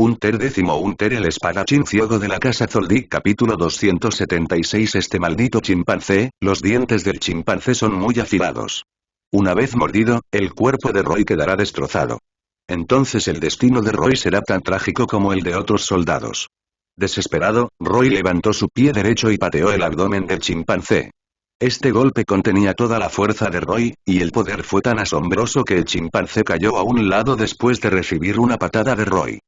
Unter el espadachín ciego de la casa Zoldyck capítulo 276. Este maldito chimpancé, los dientes del chimpancé son muy afilados. Una vez mordido, el cuerpo de Roy quedará destrozado. Entonces el destino de Roy será tan trágico como el de otros soldados. Desesperado, Roy levantó su pie derecho y pateó el abdomen del chimpancé. Este golpe contenía toda la fuerza de Roy, y el poder fue tan asombroso que el chimpancé cayó a un lado después de recibir una patada de Roy.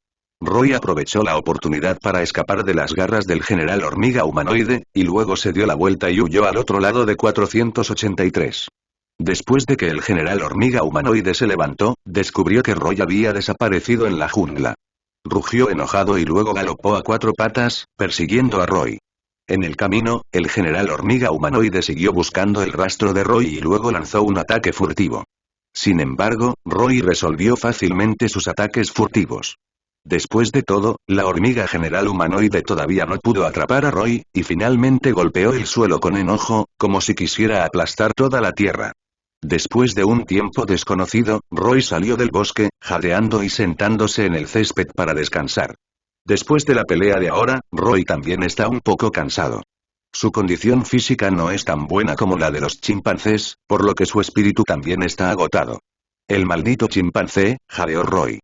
Roy aprovechó la oportunidad para escapar de las garras del general hormiga humanoide, y luego se dio la vuelta y huyó al otro lado de 483. Después de que el general hormiga humanoide se levantó, descubrió que Roy había desaparecido en la jungla. Rugió enojado y luego galopó a cuatro patas, persiguiendo a Roy. En el camino, el general hormiga humanoide siguió buscando el rastro de Roy y luego lanzó un ataque furtivo. Sin embargo, Roy resolvió fácilmente sus ataques furtivos. Después de todo, la hormiga general humanoide todavía no pudo atrapar a Roy, y finalmente golpeó el suelo con enojo, como si quisiera aplastar toda la tierra. Después de un tiempo desconocido, Roy salió del bosque, jadeando y sentándose en el césped para descansar. Después de la pelea de ahora, Roy también está un poco cansado. Su condición física no es tan buena como la de los chimpancés, por lo que su espíritu también está agotado. El maldito chimpancé, jadeó Roy.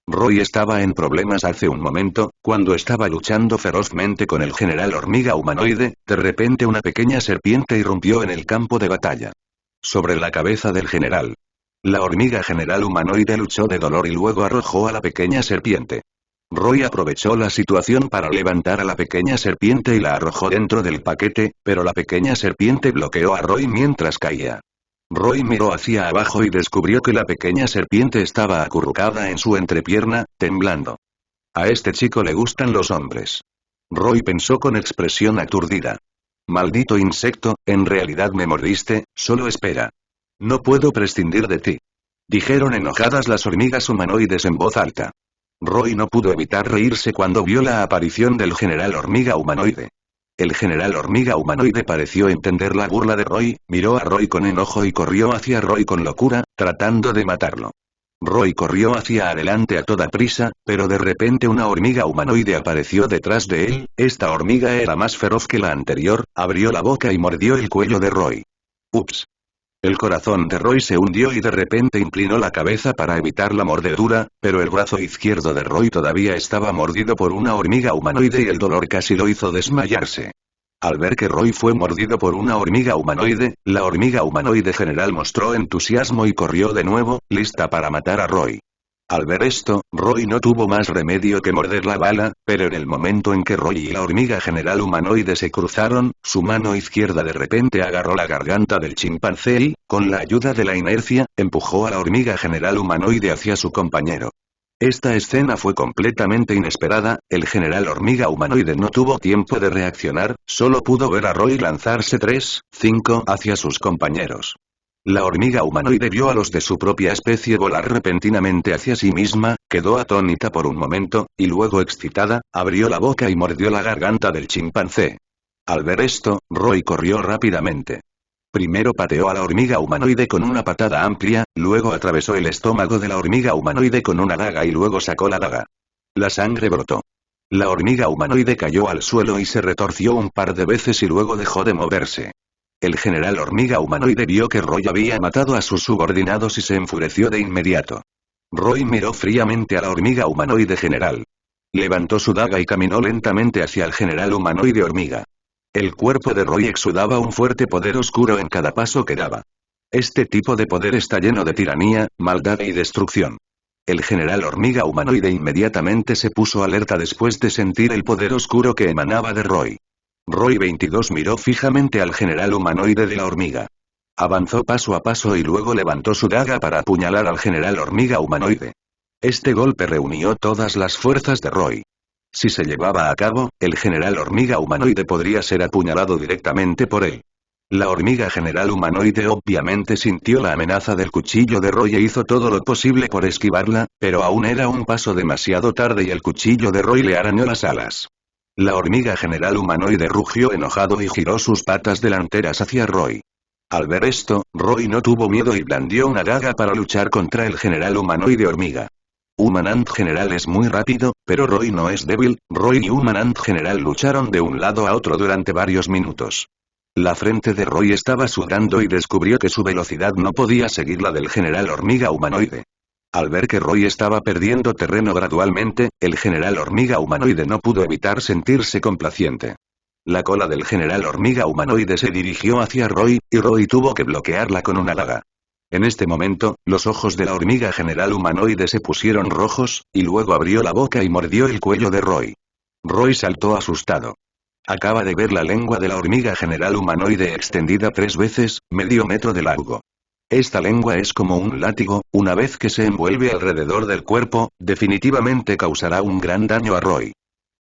Roy estaba en problemas hace un momento, cuando estaba luchando ferozmente con el general hormiga humanoide, de repente una pequeña serpiente irrumpió en el campo de batalla. Sobre la cabeza del general. La hormiga general humanoide luchó de dolor y luego arrojó a la pequeña serpiente. Roy aprovechó la situación para levantar a la pequeña serpiente y la arrojó dentro del paquete, pero la pequeña serpiente bloqueó a Roy mientras caía. Roy miró hacia abajo y descubrió que la pequeña serpiente estaba acurrucada en su entrepierna, temblando. A este chico le gustan los hombres. Roy pensó con expresión aturdida. Maldito insecto, en realidad me mordiste, solo espera. No puedo prescindir de ti. Dijeron enojadas las hormigas humanoides en voz alta. Roy no pudo evitar reírse cuando vio la aparición del general hormiga humanoide. El general hormiga humanoide pareció entender la burla de Roy, miró a Roy con enojo y corrió hacia Roy con locura, tratando de matarlo. Roy corrió hacia adelante a toda prisa, pero de repente una hormiga humanoide apareció detrás de él. Esta hormiga era más feroz que la anterior, abrió la boca y mordió el cuello de Roy. Ups. El corazón de Roy se hundió y de repente inclinó la cabeza para evitar la mordedura, pero el brazo izquierdo de Roy todavía estaba mordido por una hormiga humanoide y el dolor casi lo hizo desmayarse. Al ver que Roy fue mordido por una hormiga humanoide, la hormiga humanoide general mostró entusiasmo y corrió de nuevo, lista para matar a Roy. Al ver esto, Roy no tuvo más remedio que morder la bala, pero en el momento en que Roy y la hormiga general humanoide se cruzaron, su mano izquierda de repente agarró la garganta del chimpancé y, con la ayuda de la inercia, empujó a la hormiga general humanoide hacia su compañero. Esta escena fue completamente inesperada, el general hormiga humanoide no tuvo tiempo de reaccionar, solo pudo ver a Roy lanzarse 3-5 hacia sus compañeros. La hormiga humanoide vio a los de su propia especie volar repentinamente hacia sí misma, quedó atónita por un momento, y luego excitada, abrió la boca y mordió la garganta del chimpancé. Al ver esto, Roy corrió rápidamente. Primero pateó a la hormiga humanoide con una patada amplia, luego atravesó el estómago de la hormiga humanoide con una daga y luego sacó la daga. La sangre brotó. La hormiga humanoide cayó al suelo y se retorció un par de veces y luego dejó de moverse. El general hormiga humanoide vio que Roy había matado a sus subordinados y se enfureció de inmediato. Roy miró fríamente a la hormiga humanoide general. Levantó su daga y caminó lentamente hacia el general humanoide hormiga. El cuerpo de Roy exudaba un fuerte poder oscuro en cada paso que daba. Este tipo de poder está lleno de tiranía, maldad y destrucción. El general hormiga humanoide inmediatamente se puso alerta después de sentir el poder oscuro que emanaba de Roy. Roy 22 miró fijamente al general humanoide de la hormiga. Avanzó paso a paso y luego levantó su daga para apuñalar al general hormiga humanoide. Este golpe reunió todas las fuerzas de Roy. Si se llevaba a cabo, el general hormiga humanoide podría ser apuñalado directamente por él. La hormiga general humanoide obviamente sintió la amenaza del cuchillo de Roy e hizo todo lo posible por esquivarla, pero aún era un paso demasiado tarde y el cuchillo de Roy le arañó las alas. La hormiga general humanoide rugió enojado y giró sus patas delanteras hacia Roy. Al ver esto, Roy no tuvo miedo y blandió una daga para luchar contra el general humanoide hormiga. Humanant General es muy rápido, pero Roy no es débil. Roy y Humanant General lucharon de un lado a otro durante varios minutos. La frente de Roy estaba sudando y descubrió que su velocidad no podía seguir la del general hormiga humanoide. Al ver que Roy estaba perdiendo terreno gradualmente, el general hormiga humanoide no pudo evitar sentirse complaciente. La cola del general hormiga humanoide se dirigió hacia Roy, y Roy tuvo que bloquearla con una daga. En este momento, los ojos de la hormiga general humanoide se pusieron rojos, y luego abrió la boca y mordió el cuello de Roy. Roy saltó asustado. Acaba de ver la lengua de la hormiga general humanoide extendida 3 veces, medio metro de largo. Esta lengua es como un látigo, una vez que se envuelve alrededor del cuerpo, definitivamente causará un gran daño a Roy.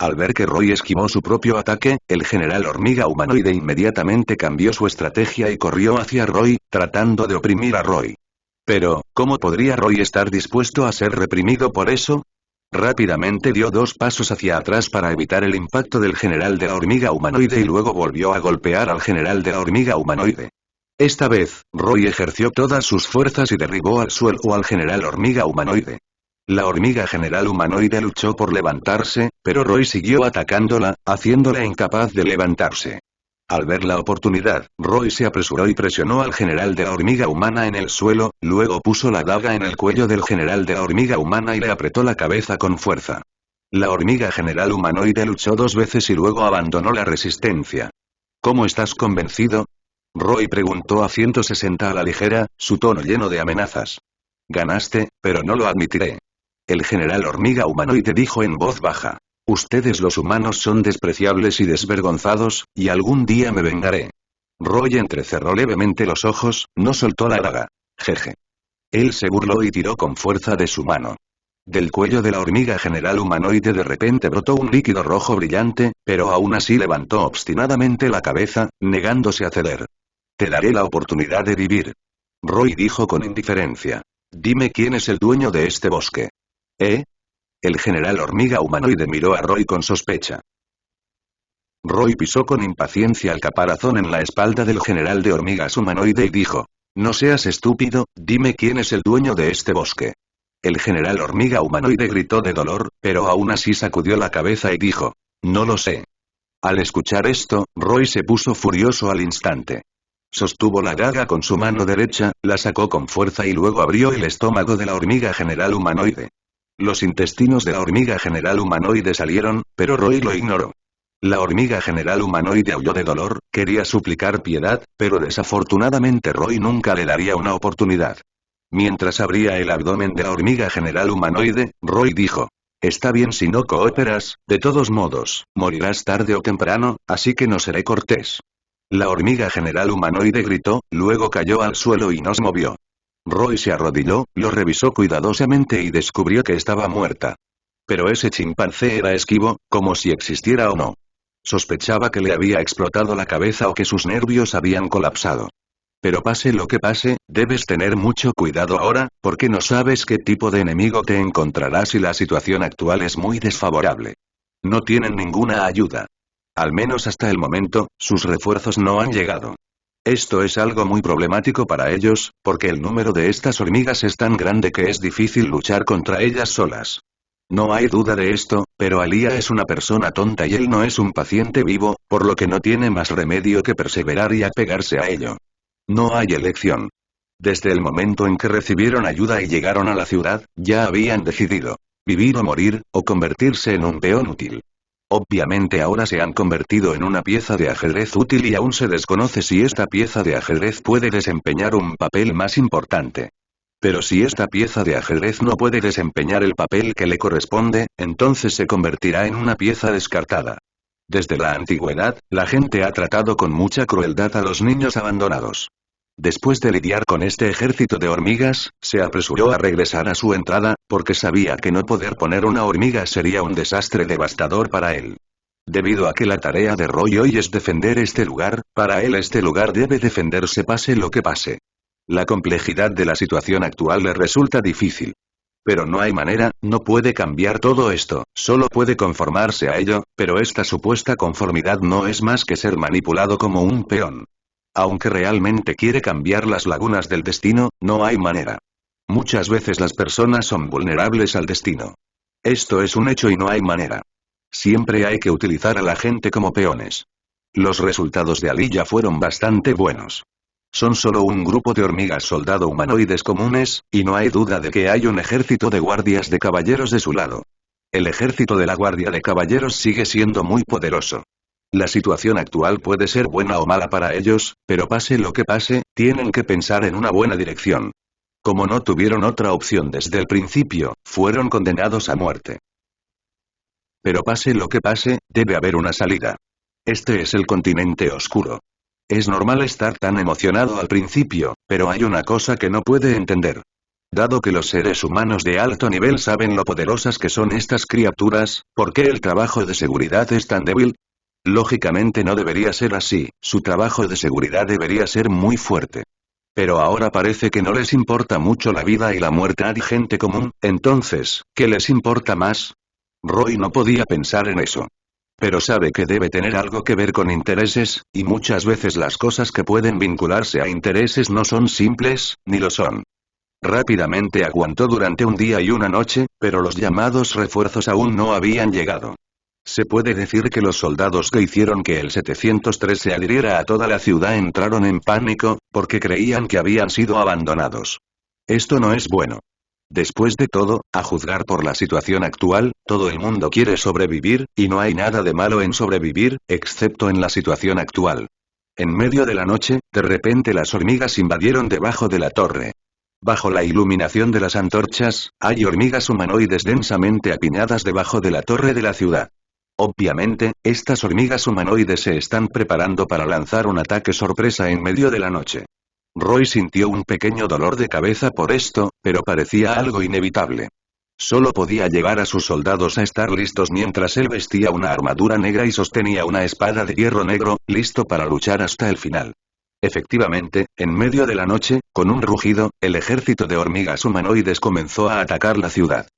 Al ver que Roy esquivó su propio ataque, el general hormiga humanoide inmediatamente cambió su estrategia y corrió hacia Roy, tratando de oprimir a Roy. Pero, ¿cómo podría Roy estar dispuesto a ser reprimido por eso? Rápidamente dio 2 pasos hacia atrás para evitar el impacto del general de la hormiga humanoide y luego volvió a golpear al general de la hormiga humanoide. Esta vez, Roy ejerció todas sus fuerzas y derribó al suelo al general hormiga humanoide. La hormiga general humanoide luchó por levantarse, pero Roy siguió atacándola, haciéndola incapaz de levantarse. Al ver la oportunidad, Roy se apresuró y presionó al general de la hormiga humana en el suelo, luego puso la daga en el cuello del general de la hormiga humana y le apretó la cabeza con fuerza. La hormiga general humanoide luchó 2 veces y luego abandonó la resistencia. ¿Cómo estás convencido? Roy preguntó a 160 a la ligera, su tono lleno de amenazas. Ganaste, pero no lo admitiré. El general hormiga humanoide dijo en voz baja. Ustedes los humanos son despreciables y desvergonzados, y algún día me vengaré. Roy entrecerró levemente los ojos, no soltó la daga. Jeje. Él se burló y tiró con fuerza de su mano. Del cuello de la hormiga general humanoide de repente brotó un líquido rojo brillante, pero aún así levantó obstinadamente la cabeza, negándose a ceder. Te daré la oportunidad de vivir. Roy dijo con indiferencia. Dime quién es el dueño de este bosque. ¿Eh? El general hormiga humanoide miró a Roy con sospecha. Roy pisó con impaciencia el caparazón en la espalda del general de hormigas humanoide y dijo. No seas estúpido, dime quién es el dueño de este bosque. El general hormiga humanoide gritó de dolor, pero aún así sacudió la cabeza y dijo. No lo sé. Al escuchar esto, Roy se puso furioso al instante. Sostuvo la daga con su mano derecha, la sacó con fuerza y luego abrió el estómago de la hormiga general humanoide. Los intestinos de la hormiga general humanoide salieron, pero Roy lo ignoró. La hormiga general humanoide aulló de dolor, quería suplicar piedad, pero desafortunadamente Roy nunca le daría una oportunidad. Mientras abría el abdomen de la hormiga general humanoide, Roy dijo. Está bien si no cooperas, de todos modos, morirás tarde o temprano, así que no seré cortés. La hormiga general humanoide gritó, luego cayó al suelo y no se movió. Roy se arrodilló, lo revisó cuidadosamente y descubrió que estaba muerta. Pero ese chimpancé era esquivo, como si existiera o no. Sospechaba que le había explotado la cabeza o que sus nervios habían colapsado. Pero pase lo que pase, debes tener mucho cuidado ahora, porque no sabes qué tipo de enemigo te encontrarás y la situación actual es muy desfavorable. No tienen ninguna ayuda. Al menos hasta el momento, sus refuerzos no han llegado. Esto es algo muy problemático para ellos, porque el número de estas hormigas es tan grande que es difícil luchar contra ellas solas. No hay duda de esto, pero Alia es una persona tonta y él no es un paciente vivo, por lo que no tiene más remedio que perseverar y apegarse a ello. No hay elección. Desde el momento en que recibieron ayuda y llegaron a la ciudad, ya habían decidido. Vivir o morir, o convertirse en un peón útil. Obviamente ahora se han convertido en una pieza de ajedrez útil y aún se desconoce si esta pieza de ajedrez puede desempeñar un papel más importante. Pero si esta pieza de ajedrez no puede desempeñar el papel que le corresponde, entonces se convertirá en una pieza descartada. Desde la antigüedad, la gente ha tratado con mucha crueldad a los niños abandonados. Después de lidiar con este ejército de hormigas, se apresuró a regresar a su entrada, porque sabía que no poder poner una hormiga sería un desastre devastador para él. Debido a que la tarea de Roy hoy es defender este lugar, para él este lugar debe defenderse pase lo que pase. La complejidad de la situación actual le resulta difícil. Pero no hay manera, no puede cambiar todo esto, solo puede conformarse a ello, pero esta supuesta conformidad no es más que ser manipulado como un peón. Aunque realmente quiere cambiar las lagunas del destino, no hay manera. Muchas veces las personas son vulnerables al destino. Esto es un hecho y no hay manera. Siempre hay que utilizar a la gente como peones. Los resultados de Aliyah fueron bastante buenos. Son solo un grupo de hormigas soldado humanoides comunes, y no hay duda de que hay un ejército de guardias de caballeros de su lado. El ejército de la guardia de caballeros sigue siendo muy poderoso. La situación actual puede ser buena o mala para ellos, pero pase lo que pase, tienen que pensar en una buena dirección. Como no tuvieron otra opción desde el principio, fueron condenados a muerte. Pero pase lo que pase, debe haber una salida. Este es el continente oscuro. Es normal estar tan emocionado al principio, pero hay una cosa que no puede entender. Dado que los seres humanos de alto nivel saben lo poderosas que son estas criaturas, ¿por qué el trabajo de seguridad es tan débil? Lógicamente no debería ser así, su trabajo de seguridad debería ser muy fuerte. Pero ahora parece que no les importa mucho la vida y la muerte a gente común, entonces, ¿qué les importa más? Roy no podía pensar en eso. Pero sabe que debe tener algo que ver con intereses, y muchas veces las cosas que pueden vincularse a intereses no son simples, ni lo son. Rápidamente aguantó durante un día y una noche, pero los llamados refuerzos aún no habían llegado. Se puede decir que los soldados que hicieron que el 703 se adhiriera a toda la ciudad entraron en pánico, porque creían que habían sido abandonados. Esto no es bueno. Después de todo, a juzgar por la situación actual, todo el mundo quiere sobrevivir, y no hay nada de malo en sobrevivir, excepto en la situación actual. En medio de la noche, de repente las hormigas invadieron debajo de la torre. Bajo la iluminación de las antorchas, hay hormigas humanoides densamente apiñadas debajo de la torre de la ciudad. Obviamente, estas hormigas humanoides se están preparando para lanzar un ataque sorpresa en medio de la noche. Roy sintió un pequeño dolor de cabeza por esto, pero parecía algo inevitable. Solo podía llevar a sus soldados a estar listos mientras él vestía una armadura negra y sostenía una espada de hierro negro, listo para luchar hasta el final. Efectivamente, en medio de la noche, con un rugido, el ejército de hormigas humanoides comenzó a atacar la ciudad.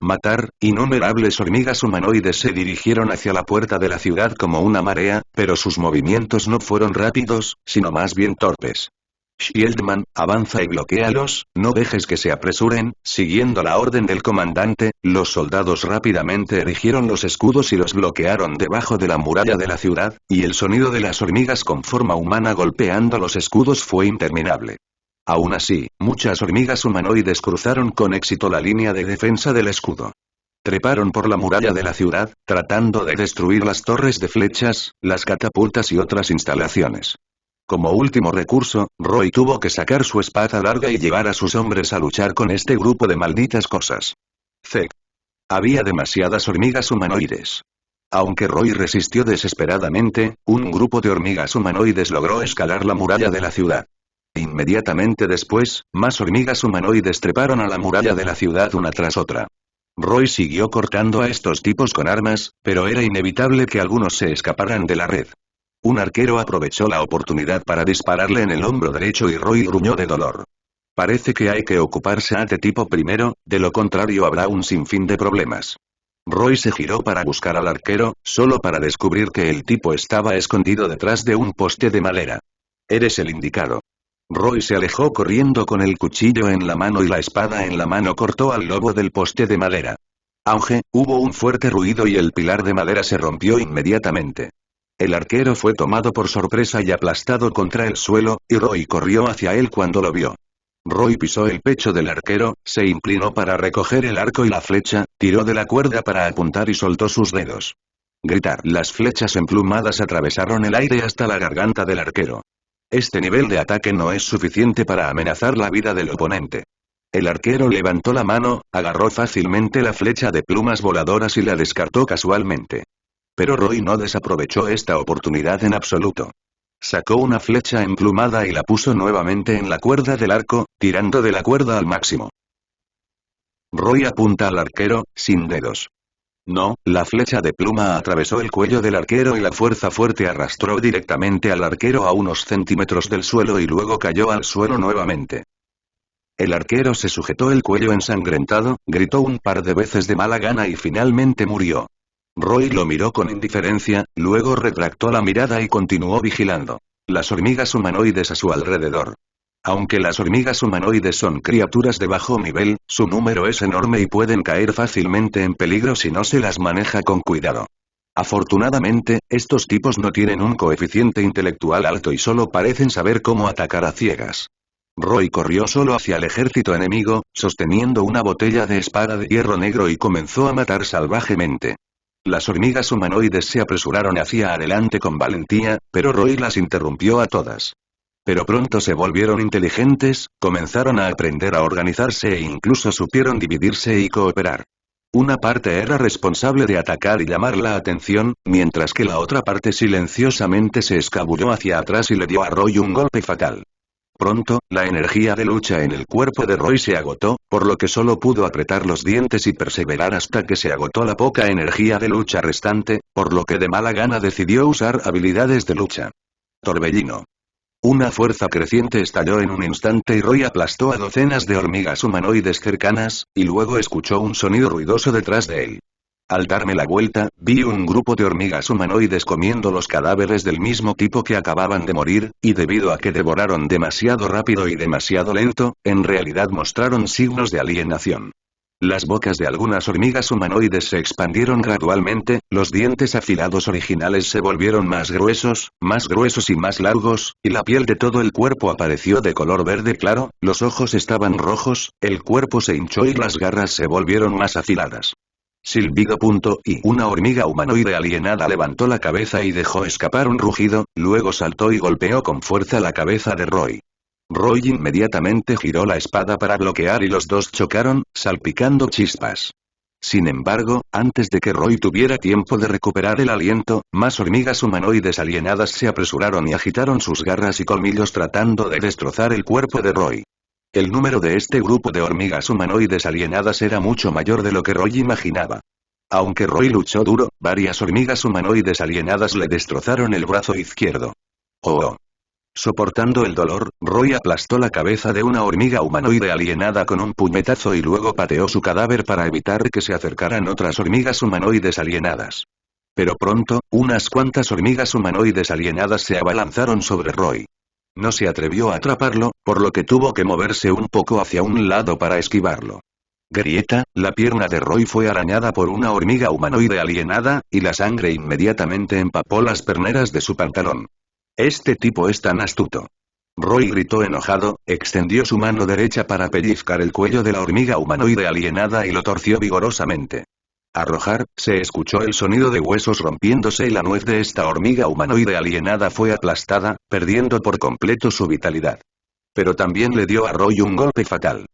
Matar, innumerables hormigas humanoides se dirigieron hacia la puerta de la ciudad como una marea, pero sus movimientos no fueron rápidos, sino más bien torpes. Shieldman, avanza y bloquéalos, no dejes que se apresuren. Siguiendo la orden del comandante, los soldados rápidamente erigieron los escudos y los bloquearon debajo de la muralla de la ciudad, y el sonido de las hormigas con forma humana golpeando los escudos fue interminable. Aún así, muchas hormigas humanoides cruzaron con éxito la línea de defensa del escudo. Treparon por la muralla de la ciudad, tratando de destruir las torres de flechas, las catapultas y otras instalaciones. Como último recurso, Roy tuvo que sacar su espada larga y llevar a sus hombres a luchar con este grupo de malditas cosas. Zek. Había demasiadas hormigas humanoides. Aunque Roy resistió desesperadamente, un grupo de hormigas humanoides logró escalar la muralla de la ciudad. Inmediatamente después, más hormigas humanoides treparon a la muralla de la ciudad una tras otra. Roy siguió cortando a estos tipos con armas, pero era inevitable que algunos se escaparan de la red. Un arquero aprovechó la oportunidad para dispararle en el hombro derecho y Roy gruñó de dolor. Parece que hay que ocuparse a este tipo primero, de lo contrario habrá un sinfín de problemas. Roy se giró para buscar al arquero, solo para descubrir que el tipo estaba escondido detrás de un poste de madera. Eres el indicado. Roy se alejó corriendo con el cuchillo en la mano y la espada en la mano cortó al lobo del poste de madera. Auge, hubo un fuerte ruido y el pilar de madera se rompió inmediatamente. El arquero fue tomado por sorpresa y aplastado contra el suelo, y Roy corrió hacia él cuando lo vio. Roy pisó el pecho del arquero, se inclinó para recoger el arco y la flecha, tiró de la cuerda para apuntar y soltó sus dedos. Gritar. Las flechas emplumadas atravesaron el aire hasta la garganta del arquero. Este nivel de ataque no es suficiente para amenazar la vida del oponente. El arquero levantó la mano, agarró fácilmente la flecha de plumas voladoras y la descartó casualmente. Pero Roy no desaprovechó esta oportunidad en absoluto. Sacó una flecha emplumada y la puso nuevamente en la cuerda del arco, tirando de la cuerda al máximo. Roy apunta al arquero, sin dedos. No, la flecha de pluma atravesó el cuello del arquero y la fuerza fuerte arrastró directamente al arquero a unos centímetros del suelo y luego cayó al suelo nuevamente. El arquero se sujetó el cuello ensangrentado, gritó un par de veces de mala gana y finalmente murió. Roy lo miró con indiferencia, luego retractó la mirada y continuó vigilando las hormigas humanoides a su alrededor. Aunque las hormigas humanoides son criaturas de bajo nivel, su número es enorme y pueden caer fácilmente en peligro si no se las maneja con cuidado. Afortunadamente, estos tipos no tienen un coeficiente intelectual alto y solo parecen saber cómo atacar a ciegas. Roy corrió solo hacia el ejército enemigo, sosteniendo una botella de espada de hierro negro y comenzó a matar salvajemente. Las hormigas humanoides se apresuraron hacia adelante con valentía, pero Roy las interrumpió a todas. Pero pronto se volvieron inteligentes, comenzaron a aprender a organizarse e incluso supieron dividirse y cooperar. Una parte era responsable de atacar y llamar la atención, mientras que la otra parte silenciosamente se escabulló hacia atrás y le dio a Roy un golpe fatal. Pronto, la energía de lucha en el cuerpo de Roy se agotó, por lo que solo pudo apretar los dientes y perseverar hasta que se agotó la poca energía de lucha restante, por lo que de mala gana decidió usar habilidades de lucha. Torbellino. Una fuerza creciente estalló en un instante y Roy aplastó a docenas de hormigas humanoides cercanas, y luego escuchó un sonido ruidoso detrás de él. Al darme la vuelta, vi un grupo de hormigas humanoides comiendo los cadáveres del mismo tipo que acababan de morir, y debido a que devoraron demasiado rápido y demasiado lento, en realidad mostraron signos de alienación. Las bocas de algunas hormigas humanoides se expandieron gradualmente, los dientes afilados originales se volvieron más gruesos y más largos, y la piel de todo el cuerpo apareció de color verde claro, los ojos estaban rojos, el cuerpo se hinchó y las garras se volvieron más afiladas. Silbido. Y una hormiga humanoide alienada levantó la cabeza y dejó escapar un rugido, luego saltó y golpeó con fuerza la cabeza de Roy. Roy inmediatamente giró la espada para bloquear y los dos chocaron, salpicando chispas. Sin embargo, antes de que Roy tuviera tiempo de recuperar el aliento, más hormigas humanoides alienadas se apresuraron y agitaron sus garras y colmillos tratando de destrozar el cuerpo de Roy. El número de este grupo de hormigas humanoides alienadas era mucho mayor de lo que Roy imaginaba. Aunque Roy luchó duro, varias hormigas humanoides alienadas le destrozaron el brazo izquierdo. Oh. Soportando el dolor, Roy aplastó la cabeza de una hormiga humanoide alienada con un puñetazo y luego pateó su cadáver para evitar que se acercaran otras hormigas humanoides alienadas. Pero pronto, unas cuantas hormigas humanoides alienadas se abalanzaron sobre Roy. No se atrevió a atraparlo, por lo que tuvo que moverse un poco hacia un lado para esquivarlo. Grieta, la pierna de Roy fue arañada por una hormiga humanoide alienada, y la sangre inmediatamente empapó las perneras de su pantalón. Este tipo es tan astuto. Roy gritó enojado, extendió su mano derecha para pellizcar el cuello de la hormiga humanoide alienada y lo torció vigorosamente. Arrojar, se escuchó el sonido de huesos rompiéndose y la nuez de esta hormiga humanoide alienada fue aplastada, perdiendo por completo su vitalidad. Pero también le dio a Roy un golpe fatal.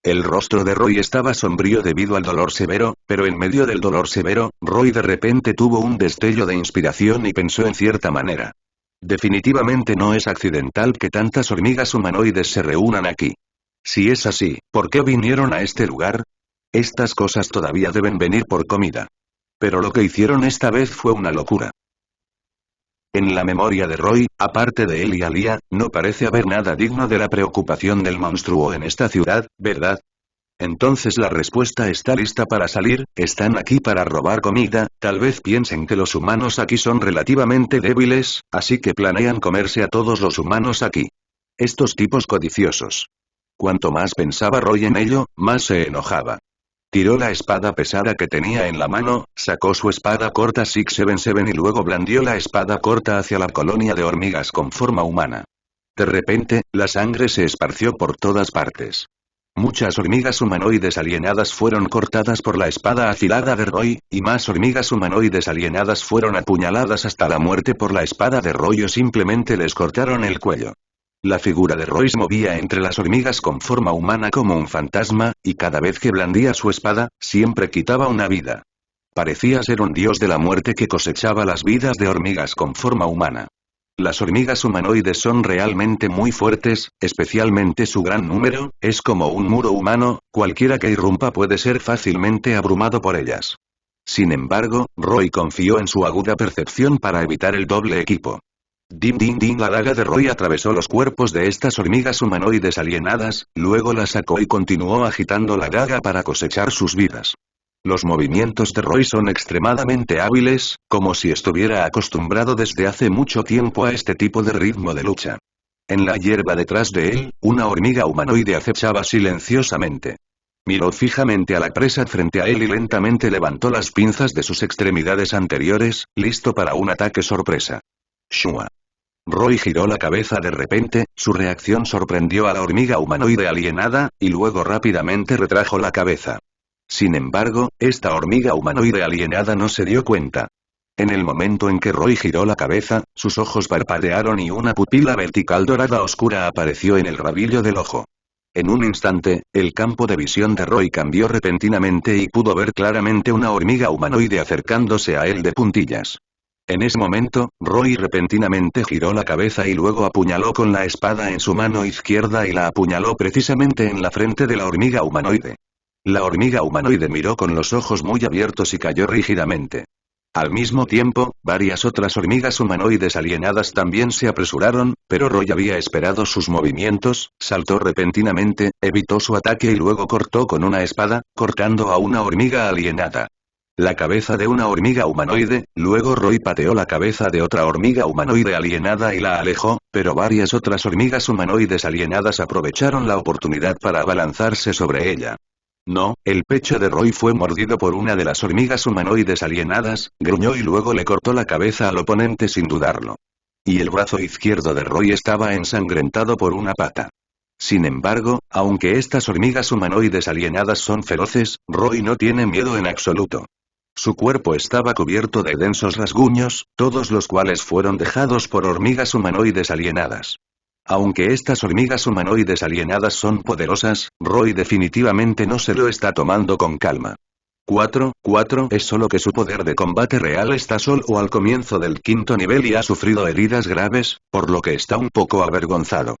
El rostro de Roy estaba sombrío debido al dolor severo, pero en medio del dolor severo, Roy de repente tuvo un destello de inspiración y pensó en cierta manera. Definitivamente no es accidental que tantas hormigas humanoides se reúnan aquí. Si es así, ¿por qué vinieron a este lugar? Estas cosas todavía deben venir por comida. Pero lo que hicieron esta vez fue una locura. En la memoria de Roy, aparte de él y Alia, no parece haber nada digno de la preocupación del monstruo en esta ciudad, ¿verdad? Entonces la respuesta está lista para salir, están aquí para robar comida, tal vez piensen que los humanos aquí son relativamente débiles, así que planean comerse a todos los humanos aquí. Estos tipos codiciosos. Cuanto más pensaba Roy en ello, más se enojaba. Tiró la espada pesada que tenía en la mano, sacó su espada corta 677 y luego blandió la espada corta hacia la colonia de hormigas con forma humana. De repente, la sangre se esparció por todas partes. Muchas hormigas humanoides alienadas fueron cortadas por la espada afilada de Roy, y más hormigas humanoides alienadas fueron apuñaladas hasta la muerte por la espada de Roy o simplemente les cortaron el cuello. La figura de Roy se movía entre las hormigas con forma humana como un fantasma, y cada vez que blandía su espada, siempre quitaba una vida. Parecía ser un dios de la muerte que cosechaba las vidas de hormigas con forma humana. Las hormigas humanoides son realmente muy fuertes, especialmente su gran número, es como un muro humano, cualquiera que irrumpa puede ser fácilmente abrumado por ellas. Sin embargo, Roy confió en su aguda percepción para evitar el doble equipo. Din din din, la daga de Roy atravesó los cuerpos de estas hormigas humanoides alienadas, luego la sacó y continuó agitando la daga para cosechar sus vidas. Los movimientos de Roy son extremadamente hábiles, como si estuviera acostumbrado desde hace mucho tiempo a este tipo de ritmo de lucha. En la hierba detrás de él, una hormiga humanoide acechaba silenciosamente. Miró fijamente a la presa frente a él y lentamente levantó las pinzas de sus extremidades anteriores, listo para un ataque sorpresa. Shua. Roy giró la cabeza de repente, su reacción sorprendió a la hormiga humanoide alienada, y luego rápidamente retrajo la cabeza. Sin embargo, esta hormiga humanoide alienada no se dio cuenta. En el momento en que Roy giró la cabeza, sus ojos parpadearon y una pupila vertical dorada oscura apareció en el rabillo del ojo. En un instante, el campo de visión de Roy cambió repentinamente y pudo ver claramente una hormiga humanoide acercándose a él de puntillas. En ese momento, Roy repentinamente giró la cabeza y luego apuñaló con la espada en su mano izquierda y la apuñaló precisamente en la frente de la hormiga humanoide. La hormiga humanoide miró con los ojos muy abiertos y cayó rígidamente. Al mismo tiempo, varias otras hormigas humanoides alienadas también se apresuraron, pero Roy había esperado sus movimientos, saltó repentinamente, evitó su ataque y luego cortó con una espada, cortando a una hormiga alienada. La cabeza de una hormiga humanoide, luego Roy pateó la cabeza de otra hormiga humanoide alienada y la alejó, pero varias otras hormigas humanoides alienadas aprovecharon la oportunidad para abalanzarse sobre ella. No, el pecho de Roy fue mordido por una de las hormigas humanoides alienadas, gruñó y luego le cortó la cabeza al oponente sin dudarlo. Y el brazo izquierdo de Roy estaba ensangrentado por una pata. Sin embargo, aunque estas hormigas humanoides alienadas son feroces, Roy no tiene miedo en absoluto. Su cuerpo estaba cubierto de densos rasguños, todos los cuales fueron dejados por hormigas humanoides alienadas. Aunque estas hormigas humanoides alienadas son poderosas, Roy definitivamente no se lo está tomando con calma. 4 es solo que su poder de combate real está solo al comienzo del 5º nivel y ha sufrido heridas graves, por lo que está un poco avergonzado.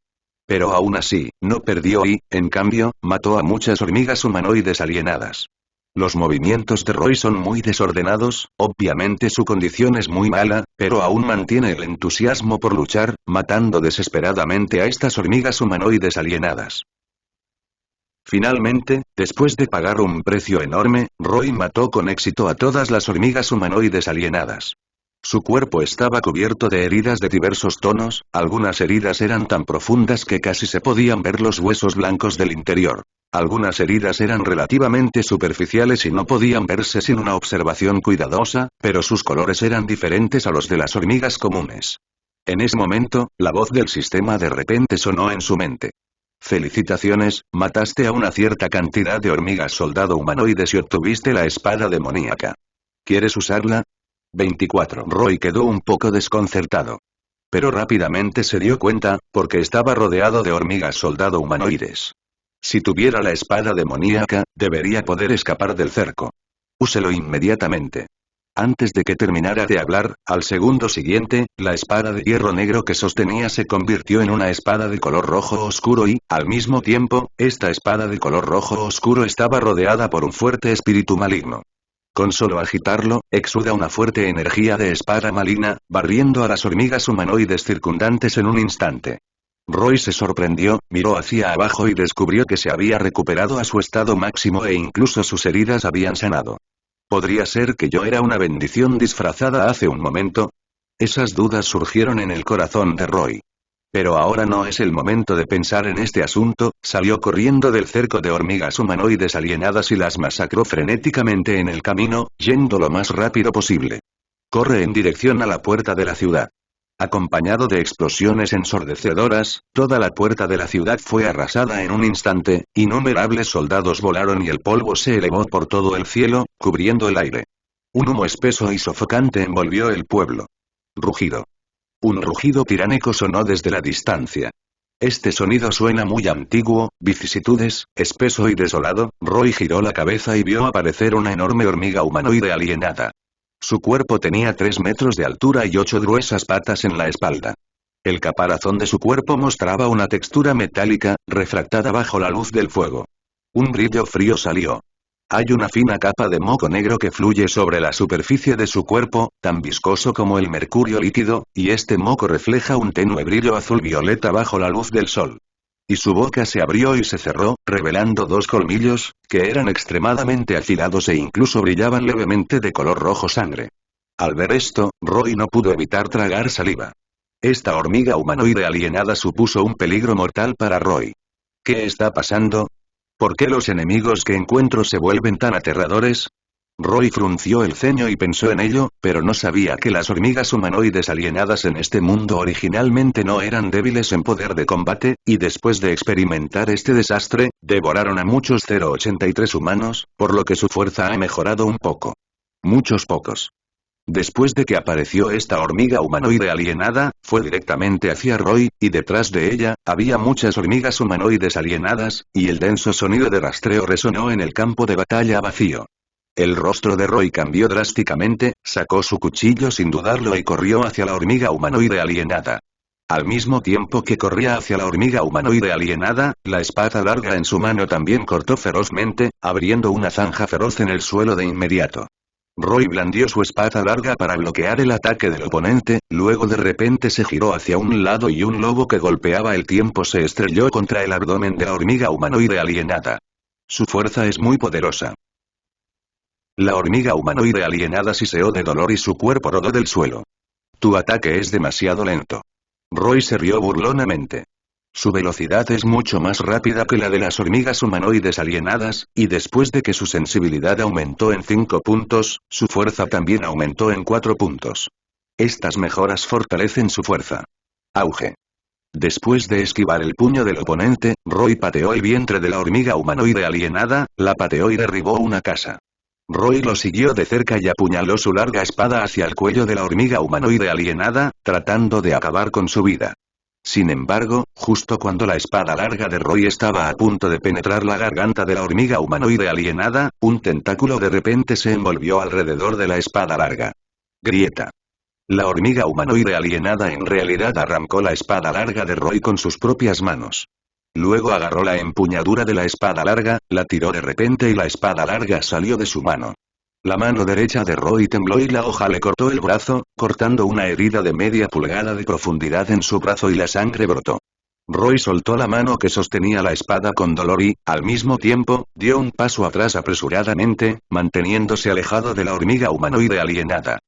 Pero aún así, no perdió y, en cambio, mató a muchas hormigas humanoides alienadas. Los movimientos de Roy son muy desordenados, obviamente su condición es muy mala, pero aún mantiene el entusiasmo por luchar, matando desesperadamente a estas hormigas humanoides alienadas. Finalmente, después de pagar un precio enorme, Roy mató con éxito a todas las hormigas humanoides alienadas. Su cuerpo estaba cubierto de heridas de diversos tonos, algunas heridas eran tan profundas que casi se podían ver los huesos blancos del interior. Algunas heridas eran relativamente superficiales y no podían verse sin una observación cuidadosa, pero sus colores eran diferentes a los de las hormigas comunes. En ese momento, la voz del sistema de repente sonó en su mente. Felicitaciones, mataste a una cierta cantidad de hormigas soldado humanoides y obtuviste la espada demoníaca. ¿Quieres usarla? 24. Roy quedó un poco desconcertado. Pero rápidamente se dio cuenta, porque estaba rodeado de hormigas soldado humanoides. Si tuviera la espada demoníaca, debería poder escapar del cerco. Úselo inmediatamente. Antes de que terminara de hablar, al segundo siguiente, la espada de hierro negro que sostenía se convirtió en una espada de color rojo oscuro y, al mismo tiempo, esta espada de color rojo oscuro estaba rodeada por un fuerte espíritu maligno. Con solo agitarlo, exuda una fuerte energía de espada maligna, barriendo a las hormigas humanoides circundantes en un instante. Roy se sorprendió, miró hacia abajo y descubrió que se había recuperado a su estado máximo e incluso sus heridas habían sanado. ¿Podría ser que yo era una bendición disfrazada hace un momento? Esas dudas surgieron en el corazón de Roy. Pero ahora no es el momento de pensar en este asunto, salió corriendo del cerco de hormigas humanoides alienadas y las masacró frenéticamente en el camino, yendo lo más rápido posible. Corre en dirección a la puerta de la ciudad. Acompañado de explosiones ensordecedoras, toda la puerta de la ciudad fue arrasada en un instante, innumerables soldados volaron y el polvo se elevó por todo el cielo, cubriendo el aire. Un humo espeso y sofocante envolvió el pueblo. Rugido. Un rugido tiránico sonó desde la distancia. Este sonido suena muy antiguo, vicisitudes, espeso y desolado. Roy giró la cabeza y vio aparecer una enorme hormiga humanoide alienada. Su cuerpo tenía 3 metros de altura y 8 gruesas patas en la espalda. El caparazón de su cuerpo mostraba una textura metálica, refractada bajo la luz del fuego. Un brillo frío salió. Hay una fina capa de moco negro que fluye sobre la superficie de su cuerpo, tan viscoso como el mercurio líquido, y este moco refleja un tenue brillo azul-violeta bajo la luz del sol. Y su boca se abrió y se cerró, revelando 2 colmillos, que eran extremadamente afilados e incluso brillaban levemente de color rojo sangre. Al ver esto, Roy no pudo evitar tragar saliva. Esta hormiga humanoide alienada supuso un peligro mortal para Roy. ¿Qué está pasando? ¿Por qué los enemigos que encuentro se vuelven tan aterradores? Roy frunció el ceño y pensó en ello, pero no sabía que las hormigas humanoides alienadas en este mundo originalmente no eran débiles en poder de combate, y después de experimentar este desastre, devoraron a muchos 083 humanos, por lo que su fuerza ha mejorado un poco. Muchos pocos. Después de que apareció esta hormiga humanoide alienada, fue directamente hacia Roy, y detrás de ella, había muchas hormigas humanoides alienadas, y el denso sonido de rastreo resonó en el campo de batalla vacío. El rostro de Roy cambió drásticamente, sacó su cuchillo sin dudarlo y corrió hacia la hormiga humanoide alienada. Al mismo tiempo que corría hacia la hormiga humanoide alienada, la espada larga en su mano también cortó ferozmente, abriendo una zanja feroz en el suelo de inmediato. Roy blandió su espada larga para bloquear el ataque del oponente, luego de repente se giró hacia un lado y un lobo que golpeaba el tiempo se estrelló contra el abdomen de la hormiga humanoide alienada. Su fuerza es muy poderosa. La hormiga humanoide alienada siseó de dolor y su cuerpo rodó del suelo. Tu ataque es demasiado lento. Roy se rió burlonamente. Su velocidad es mucho más rápida que la de las hormigas humanoides alienadas, y después de que su sensibilidad aumentó en 5 puntos, su fuerza también aumentó en 4 puntos. Estas mejoras fortalecen su fuerza. Auge. Después de esquivar el puño del oponente, Roy pateó el vientre de la hormiga humanoide alienada, la pateó y derribó una casa. Roy lo siguió de cerca y apuñaló su larga espada hacia el cuello de la hormiga humanoide alienada, tratando de acabar con su vida. Sin embargo, justo cuando la espada larga de Roy estaba a punto de penetrar la garganta de la hormiga humanoide alienada, un tentáculo de repente se envolvió alrededor de la espada larga. Grieta. La hormiga humanoide alienada en realidad arrancó la espada larga de Roy con sus propias manos. Luego agarró la empuñadura de la espada larga, la tiró de repente y la espada larga salió de su mano. La mano derecha de Roy tembló y la hoja le cortó el brazo, cortando una herida de media pulgada de profundidad en su brazo y la sangre brotó. Roy soltó la mano que sostenía la espada con dolor y, al mismo tiempo, dio un paso atrás apresuradamente, manteniéndose alejado de la hormiga humanoide alienada.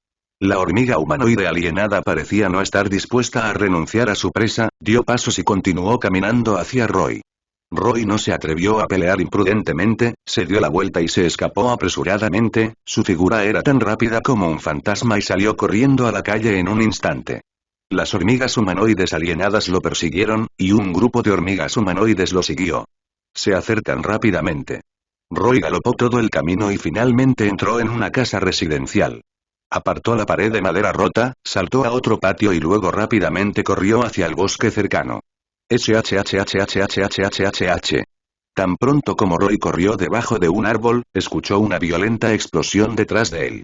La hormiga humanoide alienada parecía no estar dispuesta a renunciar a su presa, dio pasos y continuó caminando hacia Roy. Roy no se atrevió a pelear imprudentemente, se dio la vuelta y se escapó apresuradamente, su figura era tan rápida como un fantasma y salió corriendo a la calle en un instante. Las hormigas humanoides alienadas lo persiguieron, y un grupo de hormigas humanoides lo siguió. Se acercan rápidamente. Roy galopó todo el camino y finalmente entró en una casa residencial. Apartó la pared de madera rota, saltó a otro patio y luego rápidamente corrió hacia el bosque cercano. HHHHHHHH. Tan pronto como Roy corrió debajo de un árbol, escuchó una violenta explosión detrás de él.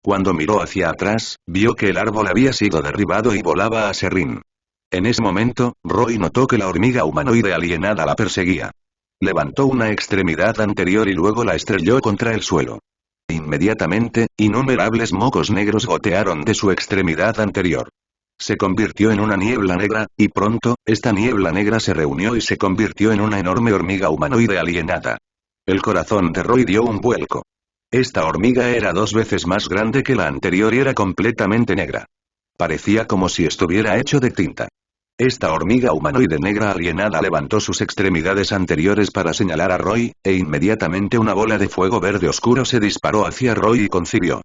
Cuando miró hacia atrás, vio que el árbol había sido derribado y volaba a serrín. En ese momento, Roy notó que la hormiga humanoide alienada la perseguía. Levantó una extremidad anterior y luego la estrelló contra el suelo. Inmediatamente, innumerables mocos negros gotearon de su extremidad anterior. Se convirtió en una niebla negra, y pronto, esta niebla negra se reunió y se convirtió en una enorme hormiga humanoide alienada. El corazón de Roy dio un vuelco. Esta hormiga era 2 veces más grande que la anterior y era completamente negra. Parecía como si estuviera hecho de tinta. Esta hormiga humanoide negra alienada levantó sus extremidades anteriores para señalar a Roy, e inmediatamente una bola de fuego verde oscuro se disparó hacia Roy y concibió.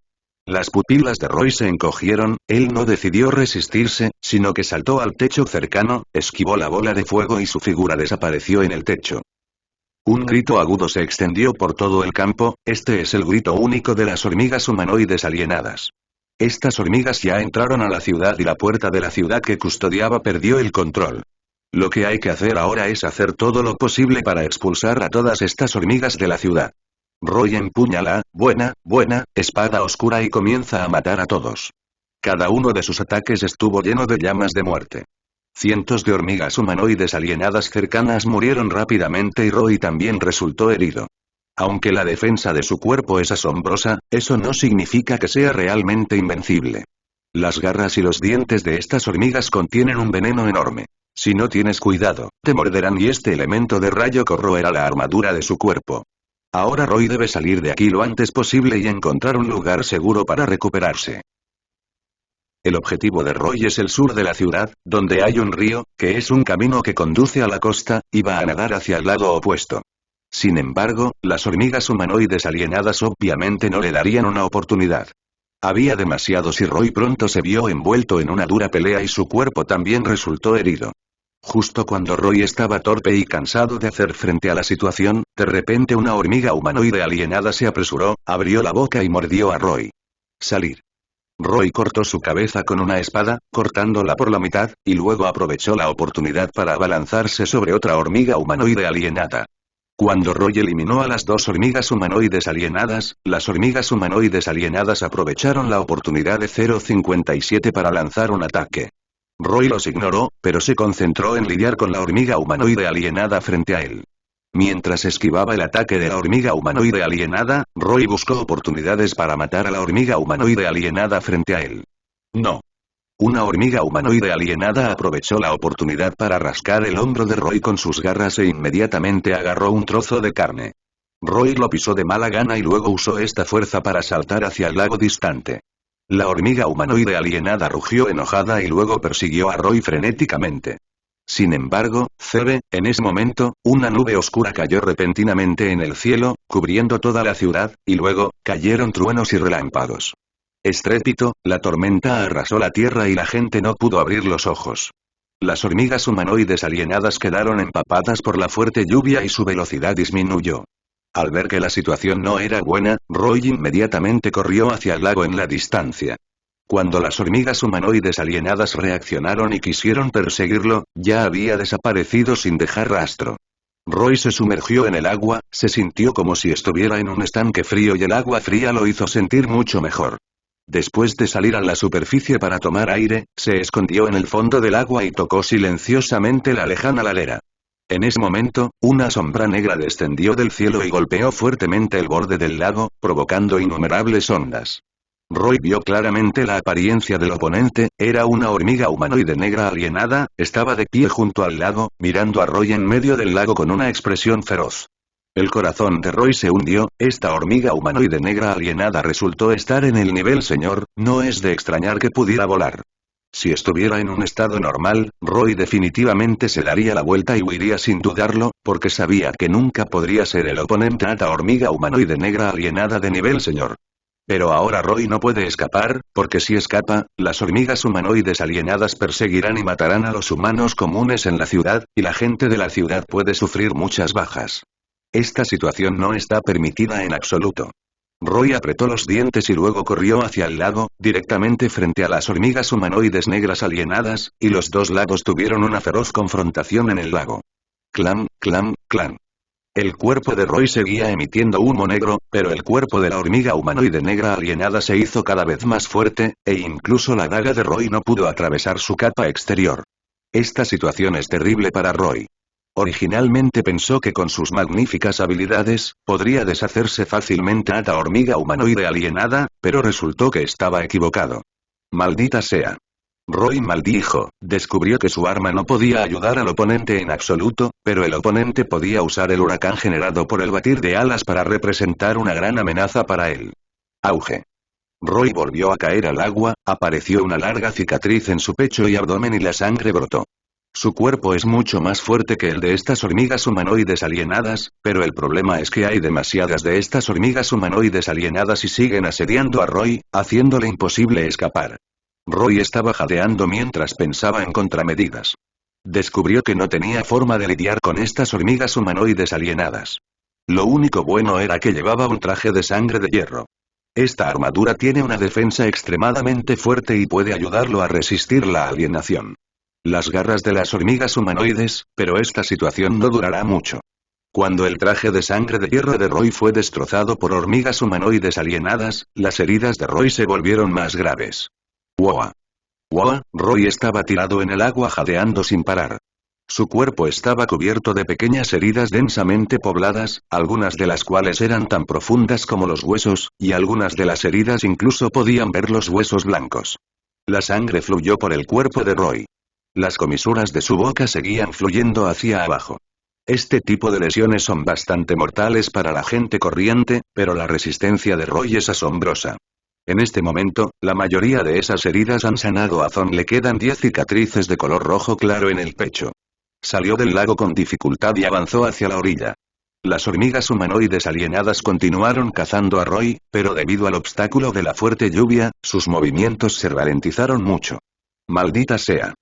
Las pupilas de Roy se encogieron, él no decidió resistirse, sino que saltó al techo cercano, esquivó la bola de fuego y su figura desapareció en el techo. Un grito agudo se extendió por todo el campo, este es el grito único de las hormigas humanoides alienadas. Estas hormigas ya entraron a la ciudad y la puerta de la ciudad que custodiaba perdió el control. Lo que hay que hacer ahora es hacer todo lo posible para expulsar a todas estas hormigas de la ciudad. Roy empuña la buena espada oscura y comienza a matar a todos. Cada uno de sus ataques estuvo lleno de llamas de muerte. Cientos de hormigas humanoides alienadas cercanas murieron rápidamente y Roy también resultó herido. Aunque la defensa de su cuerpo es asombrosa, eso no significa que sea realmente invencible. Las garras y los dientes de estas hormigas contienen un veneno enorme. Si no tienes cuidado, te morderán y este elemento de rayo corroerá la armadura de su cuerpo. Ahora Roy debe salir de aquí lo antes posible y encontrar un lugar seguro para recuperarse. El objetivo de Roy es el sur de la ciudad, donde hay un río, que es un camino que conduce a la costa, y va a nadar hacia el lado opuesto. Sin embargo, las hormigas humanoides alienadas obviamente no le darían una oportunidad. Había demasiados y Roy pronto se vio envuelto en una dura pelea y su cuerpo también resultó herido. Justo cuando Roy estaba torpe y cansado de hacer frente a la situación, de repente una hormiga humanoide alienada se apresuró, abrió la boca y mordió a Roy. Salir. Roy cortó su cabeza con una espada, cortándola por la mitad, y luego aprovechó la oportunidad para abalanzarse sobre otra hormiga humanoide alienada. Cuando Roy eliminó a las dos hormigas humanoides alienadas, las hormigas humanoides alienadas aprovecharon la oportunidad de 057 para lanzar un ataque. Roy los ignoró, pero se concentró en lidiar con la hormiga humanoide alienada frente a él. Mientras esquivaba el ataque de la hormiga humanoide alienada, Roy buscó oportunidades para matar a la hormiga humanoide alienada frente a él. No. Una hormiga humanoide alienada aprovechó la oportunidad para rascar el hombro de Roy con sus garras e inmediatamente agarró un trozo de carne. Roy lo pisó de mala gana y luego usó esta fuerza para saltar hacia el lago distante. La hormiga humanoide alienada rugió enojada y luego persiguió a Roy frenéticamente. Sin embargo, en ese momento, una nube oscura cayó repentinamente en el cielo, cubriendo toda la ciudad, y luego, cayeron truenos y relámpagos. Estrépito, la tormenta arrasó la tierra y la gente no pudo abrir los ojos. Las hormigas humanoides alienadas quedaron empapadas por la fuerte lluvia y su velocidad disminuyó. Al ver que la situación no era buena, Roy inmediatamente corrió hacia el lago en la distancia. Cuando las hormigas humanoides alienadas reaccionaron y quisieron perseguirlo, ya había desaparecido sin dejar rastro. Roy se sumergió en el agua, se sintió como si estuviera en un estanque frío y el agua fría lo hizo sentir mucho mejor. Después de salir a la superficie para tomar aire, se escondió en el fondo del agua y tocó silenciosamente la lejana ladera. En ese momento, una sombra negra descendió del cielo y golpeó fuertemente el borde del lago, provocando innumerables ondas. Roy vio claramente la apariencia del oponente, era una hormiga humanoide negra alienada, estaba de pie junto al lago, mirando a Roy en medio del lago con una expresión feroz. El corazón de Roy se hundió, esta hormiga humanoide negra alienada resultó estar en el nivel señor, no es de extrañar que pudiera volar. Si estuviera en un estado normal, Roy definitivamente se daría la vuelta y huiría sin dudarlo, porque sabía que nunca podría ser el oponente a esta hormiga humanoide negra alienada de nivel señor. Pero ahora Roy no puede escapar, porque si escapa, las hormigas humanoides alienadas perseguirán y matarán a los humanos comunes en la ciudad, y la gente de la ciudad puede sufrir muchas bajas. Esta situación no está permitida en absoluto. Roy apretó los dientes y luego corrió hacia el lago, directamente frente a las hormigas humanoides negras alienadas, y los dos lados tuvieron una feroz confrontación en el lago. Clam, clam, clam. El cuerpo de Roy seguía emitiendo humo negro, pero el cuerpo de la hormiga humanoide negra alienada se hizo cada vez más fuerte, e incluso la daga de Roy no pudo atravesar su capa exterior. Esta situación es terrible para Roy. Originalmente pensó que con sus magníficas habilidades, podría deshacerse fácilmente a esta hormiga humanoide alienada, pero resultó que estaba equivocado. Maldita sea. Roy maldijo, descubrió que su arma no podía ayudar al oponente en absoluto, pero el oponente podía usar el huracán generado por el batir de alas para representar una gran amenaza para él. Auge. Roy volvió a caer al agua, apareció una larga cicatriz en su pecho y abdomen y la sangre brotó. Su cuerpo es mucho más fuerte que el de estas hormigas humanoides alienadas, pero el problema es que hay demasiadas de estas hormigas humanoides alienadas y siguen asediando a Roy, haciéndole imposible escapar. Roy estaba jadeando mientras pensaba en contramedidas. Descubrió que no tenía forma de lidiar con estas hormigas humanoides alienadas. Lo único bueno era que llevaba un traje de sangre de hierro. Esta armadura tiene una defensa extremadamente fuerte y puede ayudarlo a resistir la alienación. Las garras de las hormigas humanoides, pero esta situación no durará mucho. Cuando el traje de sangre de hierro de Roy fue destrozado por hormigas humanoides alienadas, las heridas de Roy se volvieron más graves. ¡Wow! ¡Wow! Roy estaba tirado en el agua jadeando sin parar. Su cuerpo estaba cubierto de pequeñas heridas densamente pobladas, algunas de las cuales eran tan profundas como los huesos, y algunas de las heridas incluso podían ver los huesos blancos. La sangre fluyó por el cuerpo de Roy. Las comisuras de su boca seguían fluyendo hacia abajo. Este tipo de lesiones son bastante mortales para la gente corriente, pero la resistencia de Roy es asombrosa. En este momento, la mayoría de esas heridas han sanado. A Zon le quedan 10 cicatrices de color rojo claro en el pecho. Salió del lago con dificultad y avanzó hacia la orilla. Las hormigas humanoides alienadas continuaron cazando a Roy, pero debido al obstáculo de la fuerte lluvia, sus movimientos se ralentizaron mucho. Maldita sea.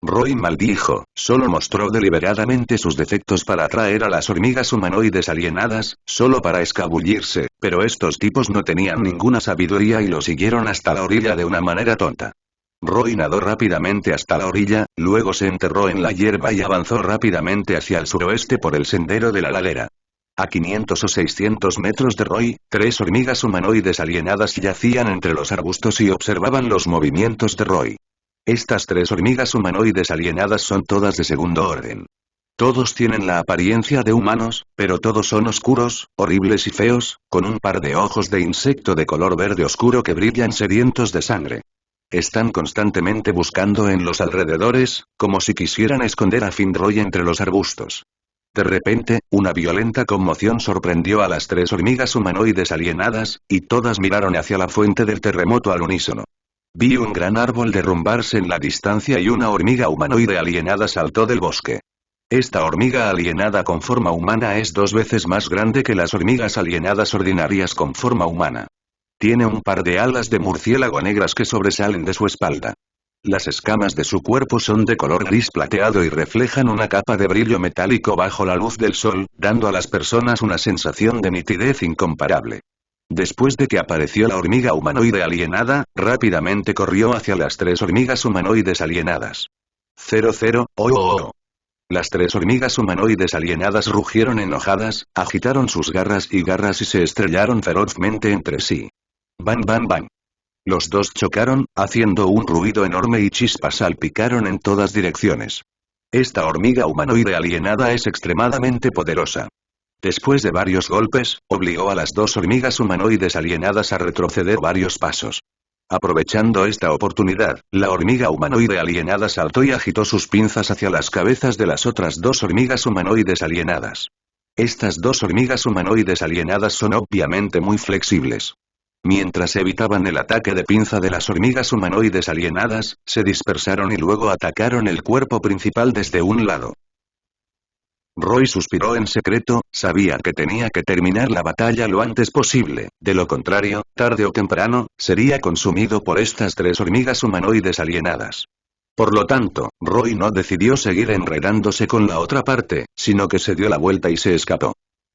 Roy maldijo, solo mostró deliberadamente sus defectos para atraer a las hormigas humanoides alienadas, solo para escabullirse, pero estos tipos no tenían ninguna sabiduría y lo siguieron hasta la orilla de una manera tonta. Roy nadó rápidamente hasta la orilla, luego se enterró en la hierba y avanzó rápidamente hacia el suroeste por el sendero de la ladera. A 500 o 600 metros de Roy, 3 hormigas humanoides alienadas yacían entre los arbustos y observaban los movimientos de Roy. Estas 3 hormigas humanoides alienadas son todas de segundo orden. Todos tienen la apariencia de humanos, pero todos son oscuros, horribles y feos, con un par de ojos de insecto de color verde oscuro que brillan sedientos de sangre. Están constantemente buscando en los alrededores, como si quisieran esconder a Roy entre los arbustos. De repente, una violenta conmoción sorprendió a las 3 hormigas humanoides alienadas, y todas miraron hacia la fuente del terremoto al unísono. Vi un gran árbol derrumbarse en la distancia y una hormiga humanoide alienada saltó del bosque. Esta hormiga alienada con forma humana es 2 veces más grande que las hormigas alienadas ordinarias con forma humana. Tiene un par de alas de murciélago negras que sobresalen de su espalda. Las escamas de su cuerpo son de color gris plateado y reflejan una capa de brillo metálico bajo la luz del sol, dando a las personas una sensación de nitidez incomparable. Después de que apareció la hormiga humanoide alienada, rápidamente corrió hacia las 3 hormigas humanoides alienadas. 00, Las 3 hormigas humanoides alienadas rugieron enojadas, agitaron sus garras y se estrellaron ferozmente entre sí. Bang bang bang. Los dos chocaron, haciendo un ruido enorme y chispas salpicaron en todas direcciones. Esta hormiga humanoide alienada es extremadamente poderosa. Después de varios golpes, obligó a las 2 hormigas humanoides alienadas a retroceder varios pasos. Aprovechando esta oportunidad, la hormiga humanoide alienada saltó y agitó sus pinzas hacia las cabezas de las otras 2 hormigas humanoides alienadas. Estas 2 hormigas humanoides alienadas son obviamente muy flexibles. Mientras evitaban el ataque de pinza de las hormigas humanoides alienadas, se dispersaron y luego atacaron el cuerpo principal desde un lado. Roy suspiró en secreto, sabía que tenía que terminar la batalla lo antes posible, de lo contrario, tarde o temprano, sería consumido por estas 3 hormigas humanoides alienadas. Por lo tanto, Roy no decidió seguir enredándose con la otra parte, sino que se dio la vuelta y se escapó.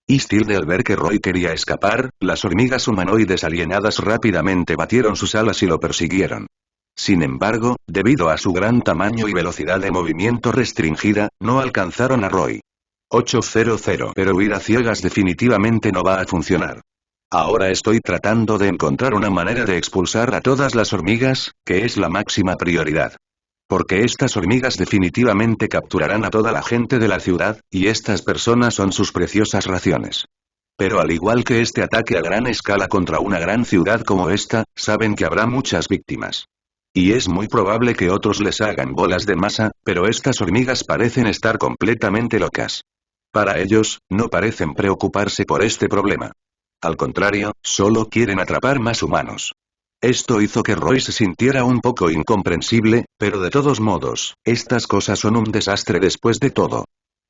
Al ver que Roy quería escapar, las hormigas humanoides alienadas rápidamente batieron sus alas y lo persiguieron. Sin embargo, debido a su gran tamaño y velocidad de movimiento restringida, no alcanzaron a Roy. 800. Pero huir a ciegas definitivamente no va a funcionar. Ahora estoy tratando de encontrar una manera de expulsar a todas las hormigas, que es la máxima prioridad. Porque estas hormigas definitivamente capturarán a toda la gente de la ciudad, y estas personas son sus preciosas raciones. Pero al igual que este ataque a gran escala contra una gran ciudad como esta, saben que habrá muchas víctimas. Y es muy probable que otros les hagan bolas de masa, pero estas hormigas parecen estar completamente locas. Para ellos, no parecen preocuparse por este problema. Al contrario, solo quieren atrapar más humanos. Esto hizo que Roy se sintiera un poco incomprensible, pero de todos modos, estas cosas son un desastre después de todo.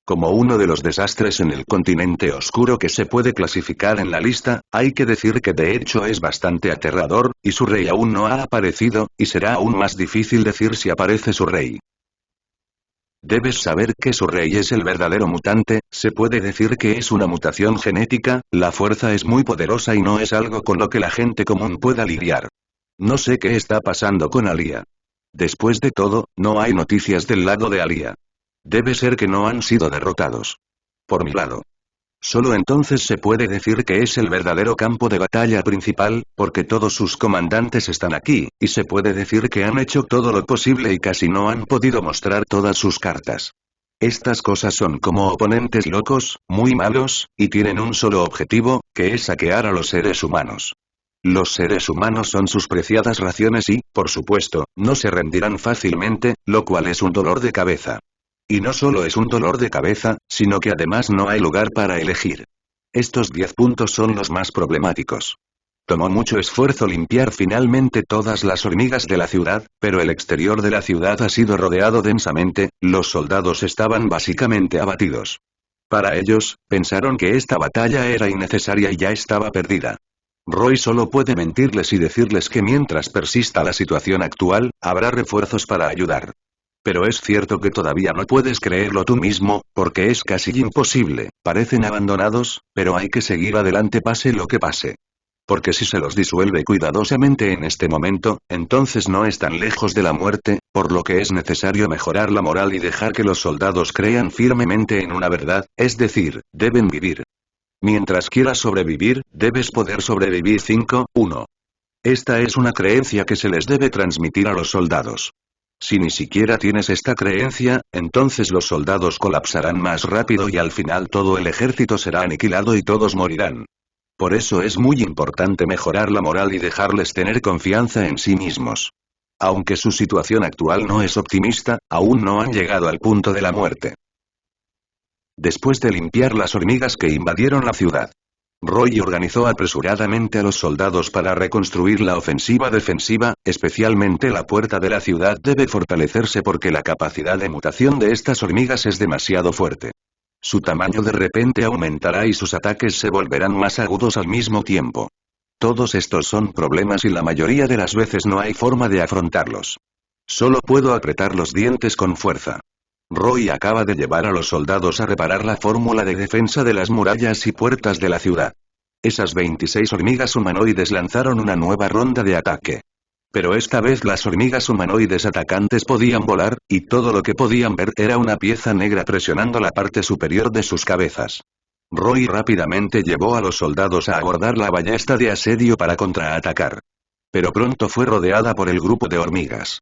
Como uno de los desastres en el continente oscuro que se puede clasificar en la lista, hay que decir que de hecho es bastante aterrador, y su rey aún no ha aparecido, y será aún más difícil decir si aparece su rey. Debes saber que su rey es el verdadero mutante, se puede decir que es una mutación genética, la fuerza es muy poderosa y no es algo con lo que la gente común pueda lidiar. No sé qué está pasando con Alia. Después de todo, no hay noticias del lado de Alia. Debe ser que no han sido derrotados. Por mi lado. Solo entonces se puede decir que es el verdadero campo de batalla principal, porque todos sus comandantes están aquí, y se puede decir que han hecho todo lo posible y casi no han podido mostrar todas sus cartas. Estas cosas son como oponentes locos, muy malos, y tienen un solo objetivo, que es saquear a los seres humanos. Los seres humanos son sus preciadas raciones y, por supuesto, no se rendirán fácilmente, lo cual es un dolor de cabeza. Y no solo es un dolor de cabeza, sino que además no hay lugar para elegir. Estos 10 puntos son los más problemáticos. Tomó mucho esfuerzo limpiar finalmente todas las hormigas de la ciudad, pero el exterior de la ciudad ha sido rodeado densamente, los soldados estaban básicamente abatidos. Para ellos, pensaron que esta batalla era innecesaria y ya estaba perdida. Roy solo puede mentirles y decirles que mientras persista la situación actual, habrá refuerzos para ayudar. Pero es cierto que todavía no puedes creerlo tú mismo, porque es casi imposible, parecen abandonados, pero hay que seguir adelante pase lo que pase. Porque si se los disuelve cuidadosamente en este momento, entonces no están lejos de la muerte, por lo que es necesario mejorar la moral y dejar que los soldados crean firmemente en una verdad, es decir, deben vivir. Mientras quieras sobrevivir, debes poder sobrevivir 5-1. Esta es una creencia que se les debe transmitir a los soldados. Si ni siquiera tienes esta creencia, entonces los soldados colapsarán más rápido y al final todo el ejército será aniquilado y todos morirán. Por eso es muy importante mejorar la moral y dejarles tener confianza en sí mismos. Aunque su situación actual no es optimista, aún no han llegado al punto de la muerte. Después de limpiar las hormigas que invadieron la ciudad, Roy organizó apresuradamente a los soldados para reconstruir la ofensiva defensiva, especialmente la puerta de la ciudad debe fortalecerse porque la capacidad de mutación de estas hormigas es demasiado fuerte. Su tamaño de repente aumentará y sus ataques se volverán más agudos al mismo tiempo. Todos estos son problemas y la mayoría de las veces no hay forma de afrontarlos. Solo puedo apretar los dientes con fuerza. Roy acaba de llevar a los soldados a reparar la fórmula de defensa de las murallas y puertas de la ciudad. Esas 26 hormigas humanoides lanzaron una nueva ronda de ataque. Pero esta vez las hormigas humanoides atacantes podían volar, y todo lo que podían ver era una pieza negra presionando la parte superior de sus cabezas. Roy rápidamente llevó a los soldados a abordar la ballesta de asedio para contraatacar. Pero pronto fue rodeada por el grupo de hormigas.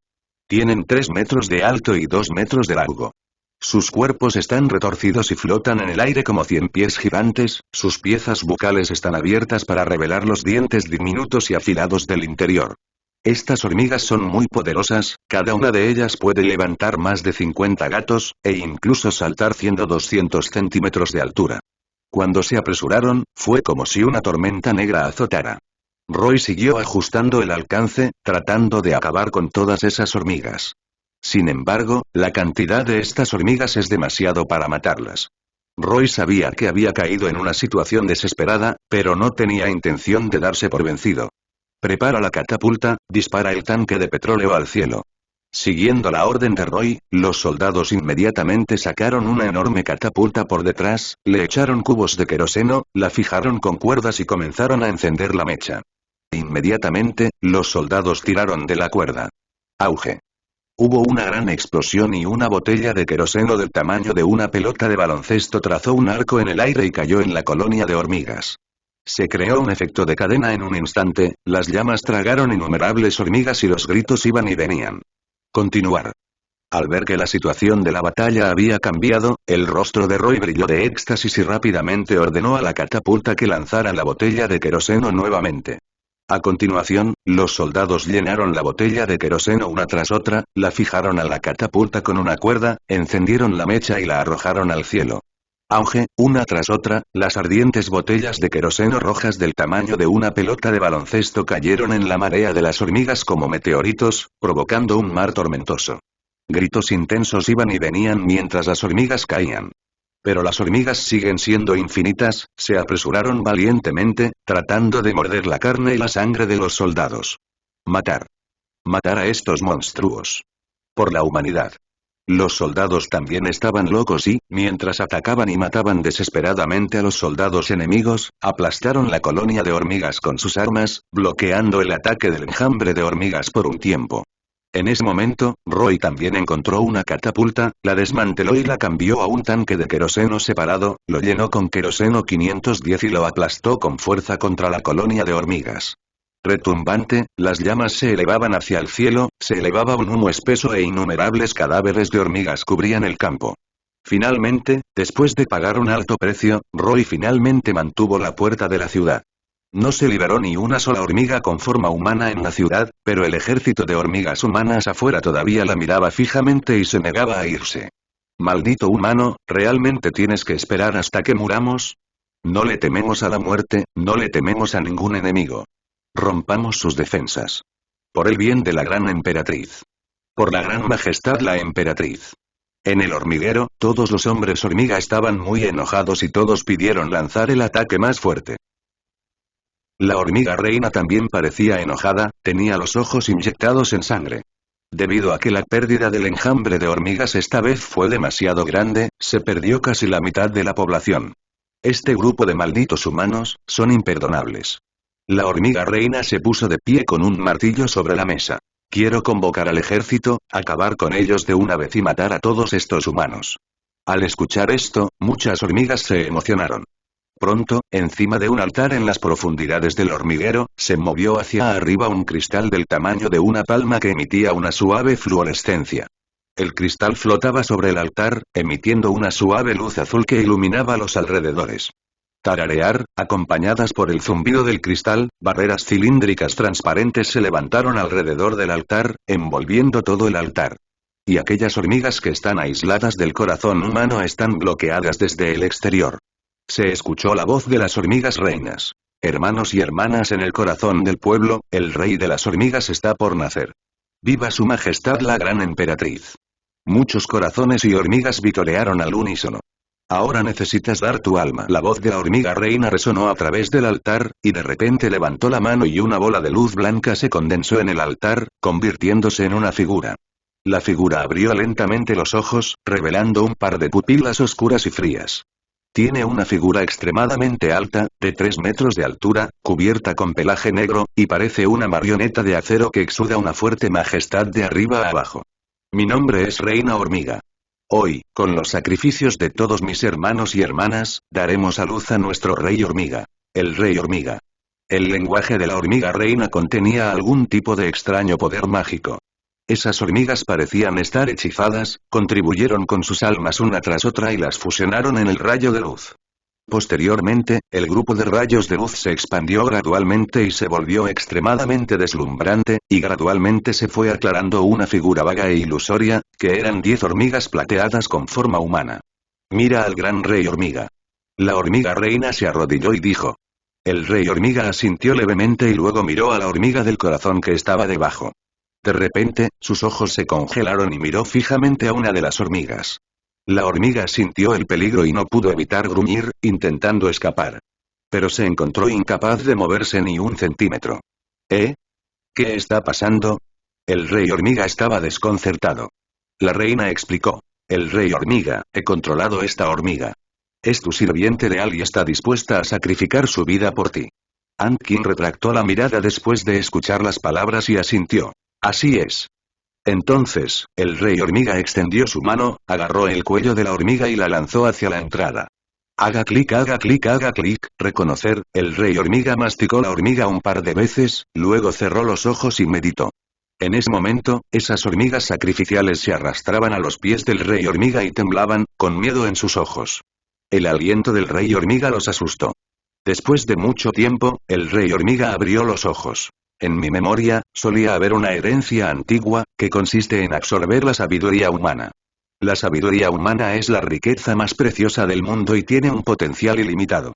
Tienen 3 metros de alto y 2 metros de largo. Sus cuerpos están retorcidos y flotan en el aire como 100 pies gigantes, sus piezas bucales están abiertas para revelar los dientes diminutos y afilados del interior. Estas hormigas son muy poderosas, cada una de ellas puede levantar más de 50 gatos, e incluso saltar 100-200 centímetros de altura. Cuando se apresuraron, fue como si una tormenta negra azotara. Roy siguió ajustando el alcance, tratando de acabar con todas esas hormigas. Sin embargo, la cantidad de estas hormigas es demasiado para matarlas. Roy sabía que había caído en una situación desesperada, pero no tenía intención de darse por vencido. Prepara la catapulta, dispara el tanque de petróleo al cielo. Siguiendo la orden de Roy, los soldados inmediatamente sacaron una enorme catapulta por detrás, le echaron cubos de queroseno, la fijaron con cuerdas y comenzaron a encender la mecha. Inmediatamente, los soldados tiraron de la cuerda. Auge. Hubo una gran explosión y una botella de queroseno del tamaño de una pelota de baloncesto trazó un arco en el aire y cayó en la colonia de hormigas. Se creó un efecto de cadena en un instante, las llamas tragaron innumerables hormigas y los gritos iban y venían. Continuar. Al ver que la situación de la batalla había cambiado, el rostro de Roy brilló de éxtasis y rápidamente ordenó a la catapulta que lanzara la botella de queroseno nuevamente. A continuación, los soldados llenaron la botella de queroseno una tras otra, la fijaron a la catapulta con una cuerda, encendieron la mecha y la arrojaron al cielo. Auge, una tras otra, las ardientes botellas de queroseno rojas del tamaño de una pelota de baloncesto cayeron en la marea de las hormigas como meteoritos, provocando un mar tormentoso. Gritos intensos iban y venían mientras las hormigas caían. Pero las hormigas siguen siendo infinitas, se apresuraron valientemente, tratando de morder la carne y la sangre de los soldados. Matar. Matar a estos monstruos. Por la humanidad. Los soldados también estaban locos y, mientras atacaban y mataban desesperadamente a los soldados enemigos, aplastaron la colonia de hormigas con sus armas, bloqueando el ataque del enjambre de hormigas por un tiempo. En ese momento, Roy también encontró una catapulta, la desmanteló y la cambió a un tanque de queroseno separado, lo llenó con queroseno 510 y lo aplastó con fuerza contra la colonia de hormigas. Retumbante, las llamas se elevaban hacia el cielo, se elevaba un humo espeso e innumerables cadáveres de hormigas cubrían el campo. Finalmente, después de pagar un alto precio, Roy finalmente mantuvo la puerta de la ciudad. No se liberó ni una sola hormiga con forma humana en la ciudad, pero el ejército de hormigas humanas afuera todavía la miraba fijamente y se negaba a irse. Maldito humano, ¿realmente tienes que esperar hasta que muramos? No le tememos a la muerte, no le tememos a ningún enemigo. Rompamos sus defensas. Por el bien de la gran emperatriz. Por la gran majestad la emperatriz. En el hormiguero, todos los hombres hormiga estaban muy enojados y todos pidieron lanzar el ataque más fuerte. La hormiga reina también parecía enojada, tenía los ojos inyectados en sangre. Debido a que la pérdida del enjambre de hormigas esta vez fue demasiado grande, se perdió casi la mitad de la población. Este grupo de malditos humanos, son imperdonables. La hormiga reina se puso de pie con un martillo sobre la mesa. Quiero convocar al ejército, acabar con ellos de una vez y matar a todos estos humanos. Al escuchar esto, muchas hormigas se emocionaron. Pronto, encima de un altar en las profundidades del hormiguero, se movió hacia arriba un cristal del tamaño de una palma que emitía una suave fluorescencia. El cristal flotaba sobre el altar, emitiendo una suave luz azul que iluminaba los alrededores. Tararear, acompañadas por el zumbido del cristal, barreras cilíndricas transparentes se levantaron alrededor del altar, envolviendo todo el altar. Y aquellas hormigas que están aisladas del corazón humano están bloqueadas desde el exterior. Se escuchó la voz de las hormigas reinas. Hermanos y hermanas en el corazón del pueblo, el rey de las hormigas está por nacer. ¡Viva su majestad la gran emperatriz! Muchos corazones y hormigas vitorearon al unísono. Ahora necesitas dar tu alma. La voz de la hormiga reina resonó a través del altar, y de repente levantó la mano y una bola de luz blanca se condensó en el altar, convirtiéndose en una figura. La figura abrió lentamente los ojos, revelando un par de pupilas oscuras y frías. Tiene una figura extremadamente alta, de 3 metros de altura, cubierta con pelaje negro, y parece una marioneta de acero que exuda una fuerte majestad de arriba a abajo. Mi nombre es Reina Hormiga. Hoy, con los sacrificios de todos mis hermanos y hermanas, daremos a luz a nuestro rey hormiga. El rey hormiga. El lenguaje de la hormiga reina contenía algún tipo de extraño poder mágico. Esas hormigas parecían estar hechizadas, contribuyeron con sus almas una tras otra y las fusionaron en el rayo de luz. Posteriormente, el grupo de rayos de luz se expandió gradualmente y se volvió extremadamente deslumbrante, y gradualmente se fue aclarando una figura vaga e ilusoria, que eran 10 hormigas plateadas con forma humana. Mira al gran rey hormiga. La hormiga reina se arrodilló y dijo. El rey hormiga asintió levemente y luego miró a la hormiga del corazón que estaba debajo. De repente, sus ojos se congelaron y miró fijamente a una de las hormigas. La hormiga sintió el peligro y no pudo evitar gruñir, intentando escapar. Pero se encontró incapaz de moverse ni un centímetro. ¿Eh? ¿Qué está pasando? El rey hormiga estaba desconcertado. La reina explicó. El rey hormiga, he controlado esta hormiga. Es tu sirviente leal y está dispuesta a sacrificar su vida por ti. Anakin retractó la mirada después de escuchar las palabras y asintió. Así es. Entonces, el rey hormiga extendió su mano, agarró el cuello de la hormiga y la lanzó hacia la entrada. Haga clic, reconocer, el rey hormiga masticó la hormiga un par de veces, luego cerró los ojos y meditó. En ese momento, esas hormigas sacrificiales se arrastraban a los pies del rey hormiga y temblaban, con miedo en sus ojos. El aliento del rey hormiga los asustó. Después de mucho tiempo, el rey hormiga abrió los ojos. En mi memoria, solía haber una herencia antigua, que consiste en absorber la sabiduría humana. La sabiduría humana es la riqueza más preciosa del mundo y tiene un potencial ilimitado.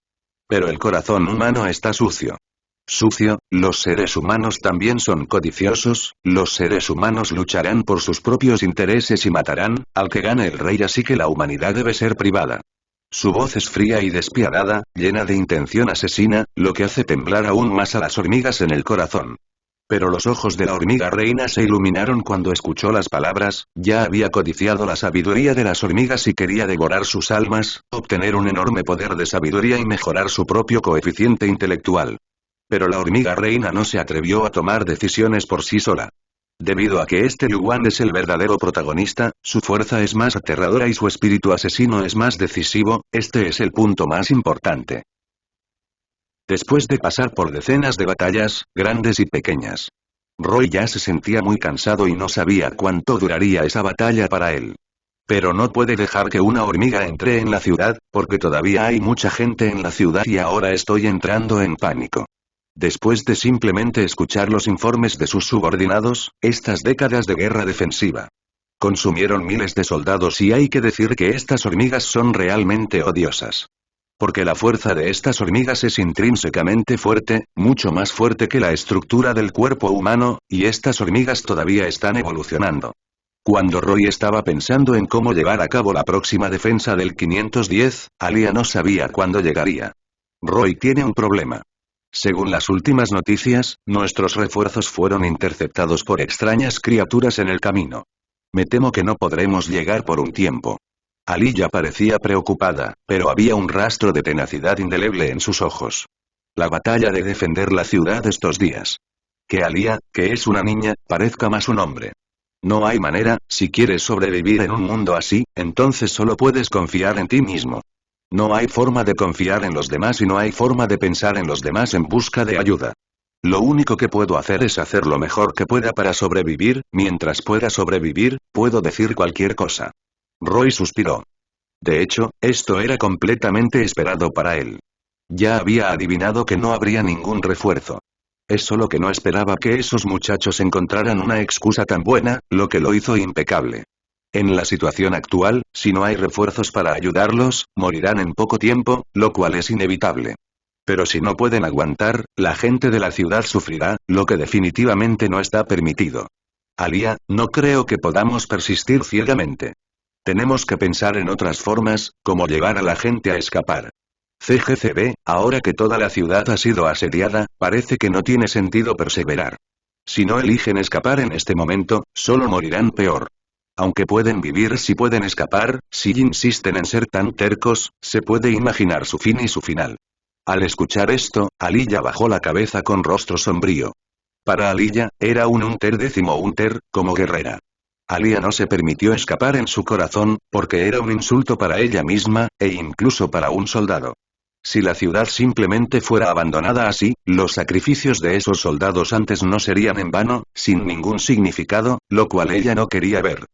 Pero el corazón humano está sucio. Sucio, los seres humanos también son codiciosos, los seres humanos lucharán por sus propios intereses y matarán al que gane el rey, así que la humanidad debe ser privada. Su voz es fría y despiadada, llena de intención asesina, lo que hace temblar aún más a las hormigas en el corazón. Pero los ojos de la hormiga reina se iluminaron cuando escuchó las palabras, ya había codiciado la sabiduría de las hormigas y quería devorar sus almas, obtener un enorme poder de sabiduría y mejorar su propio coeficiente intelectual. Pero la hormiga reina no se atrevió a tomar decisiones por sí sola. Debido a que este Yuan es el verdadero protagonista, su fuerza es más aterradora y su espíritu asesino es más decisivo, este es el punto más importante. Después de pasar por decenas de batallas, grandes y pequeñas, Roy ya se sentía muy cansado y no sabía cuánto duraría esa batalla para él. Pero no puede dejar que una hormiga entre en la ciudad, porque todavía hay mucha gente en la ciudad y ahora estoy entrando en pánico. Después de simplemente escuchar los informes de sus subordinados, estas décadas de guerra defensiva consumieron miles de soldados y hay que decir que estas hormigas son realmente odiosas. Porque la fuerza de estas hormigas es intrínsecamente fuerte, mucho más fuerte que la estructura del cuerpo humano, y estas hormigas todavía están evolucionando. Cuando Roy estaba pensando en cómo llevar a cabo la próxima defensa del 510, Alia no sabía cuándo llegaría. Roy tiene un problema. Según las últimas noticias, nuestros refuerzos fueron interceptados por extrañas criaturas en el camino. Me temo que no podremos llegar por un tiempo. Alia parecía preocupada, pero había un rastro de tenacidad indeleble en sus ojos. La batalla de defender la ciudad estos días. Que Alia, que es una niña, parezca más un hombre. No hay manera, si quieres sobrevivir en un mundo así, entonces solo puedes confiar en ti mismo. No hay forma de confiar en los demás y no hay forma de pensar en los demás en busca de ayuda. Lo único que puedo hacer es hacer lo mejor que pueda para sobrevivir, mientras pueda sobrevivir, puedo decir cualquier cosa. Roy suspiró. De hecho, esto era completamente esperado para él. Ya había adivinado que no habría ningún refuerzo. Es solo que no esperaba que esos muchachos encontraran una excusa tan buena, lo que lo hizo impecable. En la situación actual, si no hay refuerzos para ayudarlos, morirán en poco tiempo, lo cual es inevitable. Pero si no pueden aguantar, la gente de la ciudad sufrirá, lo que definitivamente no está permitido. Alia, no creo que podamos persistir ciegamente. Tenemos que pensar en otras formas, como llevar a la gente a escapar. CGCB, ahora que toda la ciudad ha sido asediada, parece que no tiene sentido perseverar. Si no eligen escapar en este momento, solo morirán peor. Aunque pueden vivir si pueden escapar, si insisten en ser tan tercos, se puede imaginar su fin y su final. Al escuchar esto, Alia bajó la cabeza con rostro sombrío. Para Alia, era un Unter décimo Unter, como guerrera. Alia no se permitió escapar en su corazón, porque era un insulto para ella misma, e incluso para un soldado. Si la ciudad simplemente fuera abandonada así, los sacrificios de esos soldados antes no serían en vano, sin ningún significado, lo cual ella no quería ver.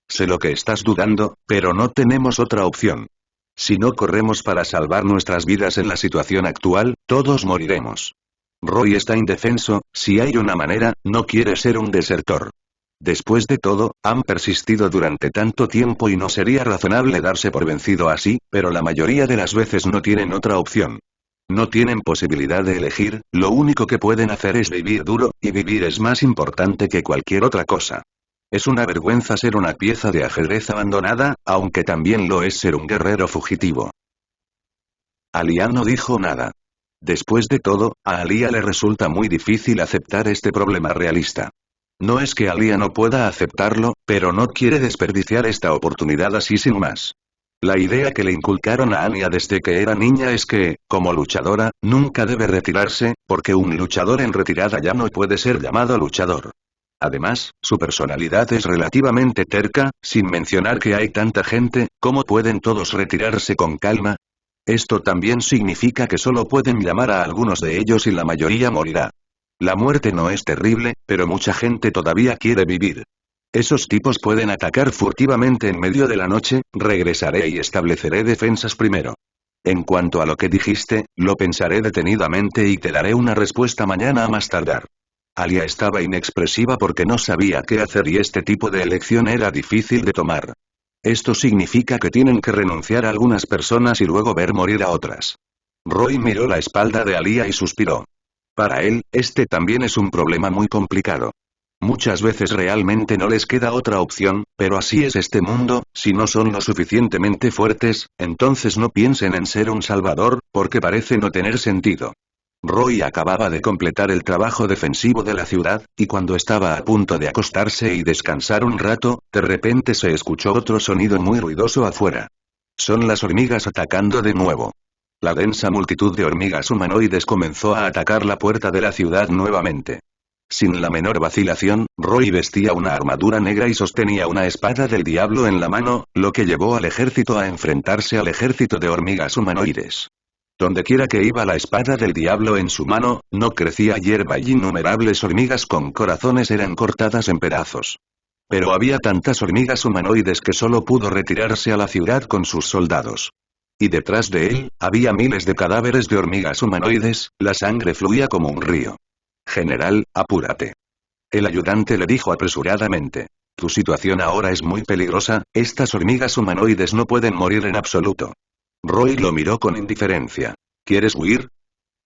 Sé lo que estás dudando, pero no tenemos otra opción. Si no corremos para salvar nuestras vidas en la situación actual, todos moriremos. Roy está indefenso, si hay una manera, no quiere ser un desertor. Después de todo, han persistido durante tanto tiempo y no sería razonable darse por vencido así, pero la mayoría de las veces no tienen otra opción. No tienen posibilidad de elegir, lo único que pueden hacer es vivir duro, y vivir es más importante que cualquier otra cosa. Es una vergüenza ser una pieza de ajedrez abandonada, aunque también lo es ser un guerrero fugitivo. Alia no dijo nada. Después de todo, a Alia le resulta muy difícil aceptar este problema realista. No es que Alia no pueda aceptarlo, pero no quiere desperdiciar esta oportunidad así sin más. La idea que le inculcaron a Anya desde que era niña es que, como luchadora, nunca debe retirarse, porque un luchador en retirada ya no puede ser llamado luchador. Además, su personalidad es relativamente terca, sin mencionar que hay tanta gente, ¿cómo pueden todos retirarse con calma? Esto también significa que solo pueden llamar a algunos de ellos y la mayoría morirá. La muerte no es terrible, pero mucha gente todavía quiere vivir. Esos tipos pueden atacar furtivamente en medio de la noche, regresaré y estableceré defensas primero. En cuanto a lo que dijiste, lo pensaré detenidamente y te daré una respuesta mañana a más tardar. Alia estaba inexpresiva porque no sabía qué hacer y este tipo de elección era difícil de tomar. Esto significa que tienen que renunciar a algunas personas y luego ver morir a otras. Roy miró la espalda de Alia y suspiró. Para él, este también es un problema muy complicado. Muchas veces realmente no les queda otra opción, pero así es este mundo, si no son lo suficientemente fuertes, entonces no piensen en ser un salvador, porque parece no tener sentido. Roy acababa de completar el trabajo defensivo de la ciudad, y cuando estaba a punto de acostarse y descansar un rato, de repente se escuchó otro sonido muy ruidoso afuera. Son las hormigas atacando de nuevo. La densa multitud de hormigas humanoides comenzó a atacar la puerta de la ciudad nuevamente. Sin la menor vacilación, Roy vestía una armadura negra y sostenía una espada del diablo en la mano, lo que llevó al ejército a enfrentarse al ejército de hormigas humanoides. Dondequiera que iba la espada del diablo en su mano, no crecía hierba y innumerables hormigas con corazones eran cortadas en pedazos. Pero había tantas hormigas humanoides que solo pudo retirarse a la ciudad con sus soldados. Y detrás de él, había miles de cadáveres de hormigas humanoides, la sangre fluía como un río. General, apúrate. El ayudante le dijo apresuradamente. Tu situación ahora es muy peligrosa, estas hormigas humanoides no pueden morir en absoluto. Roy lo miró con indiferencia. ¿Quieres huir?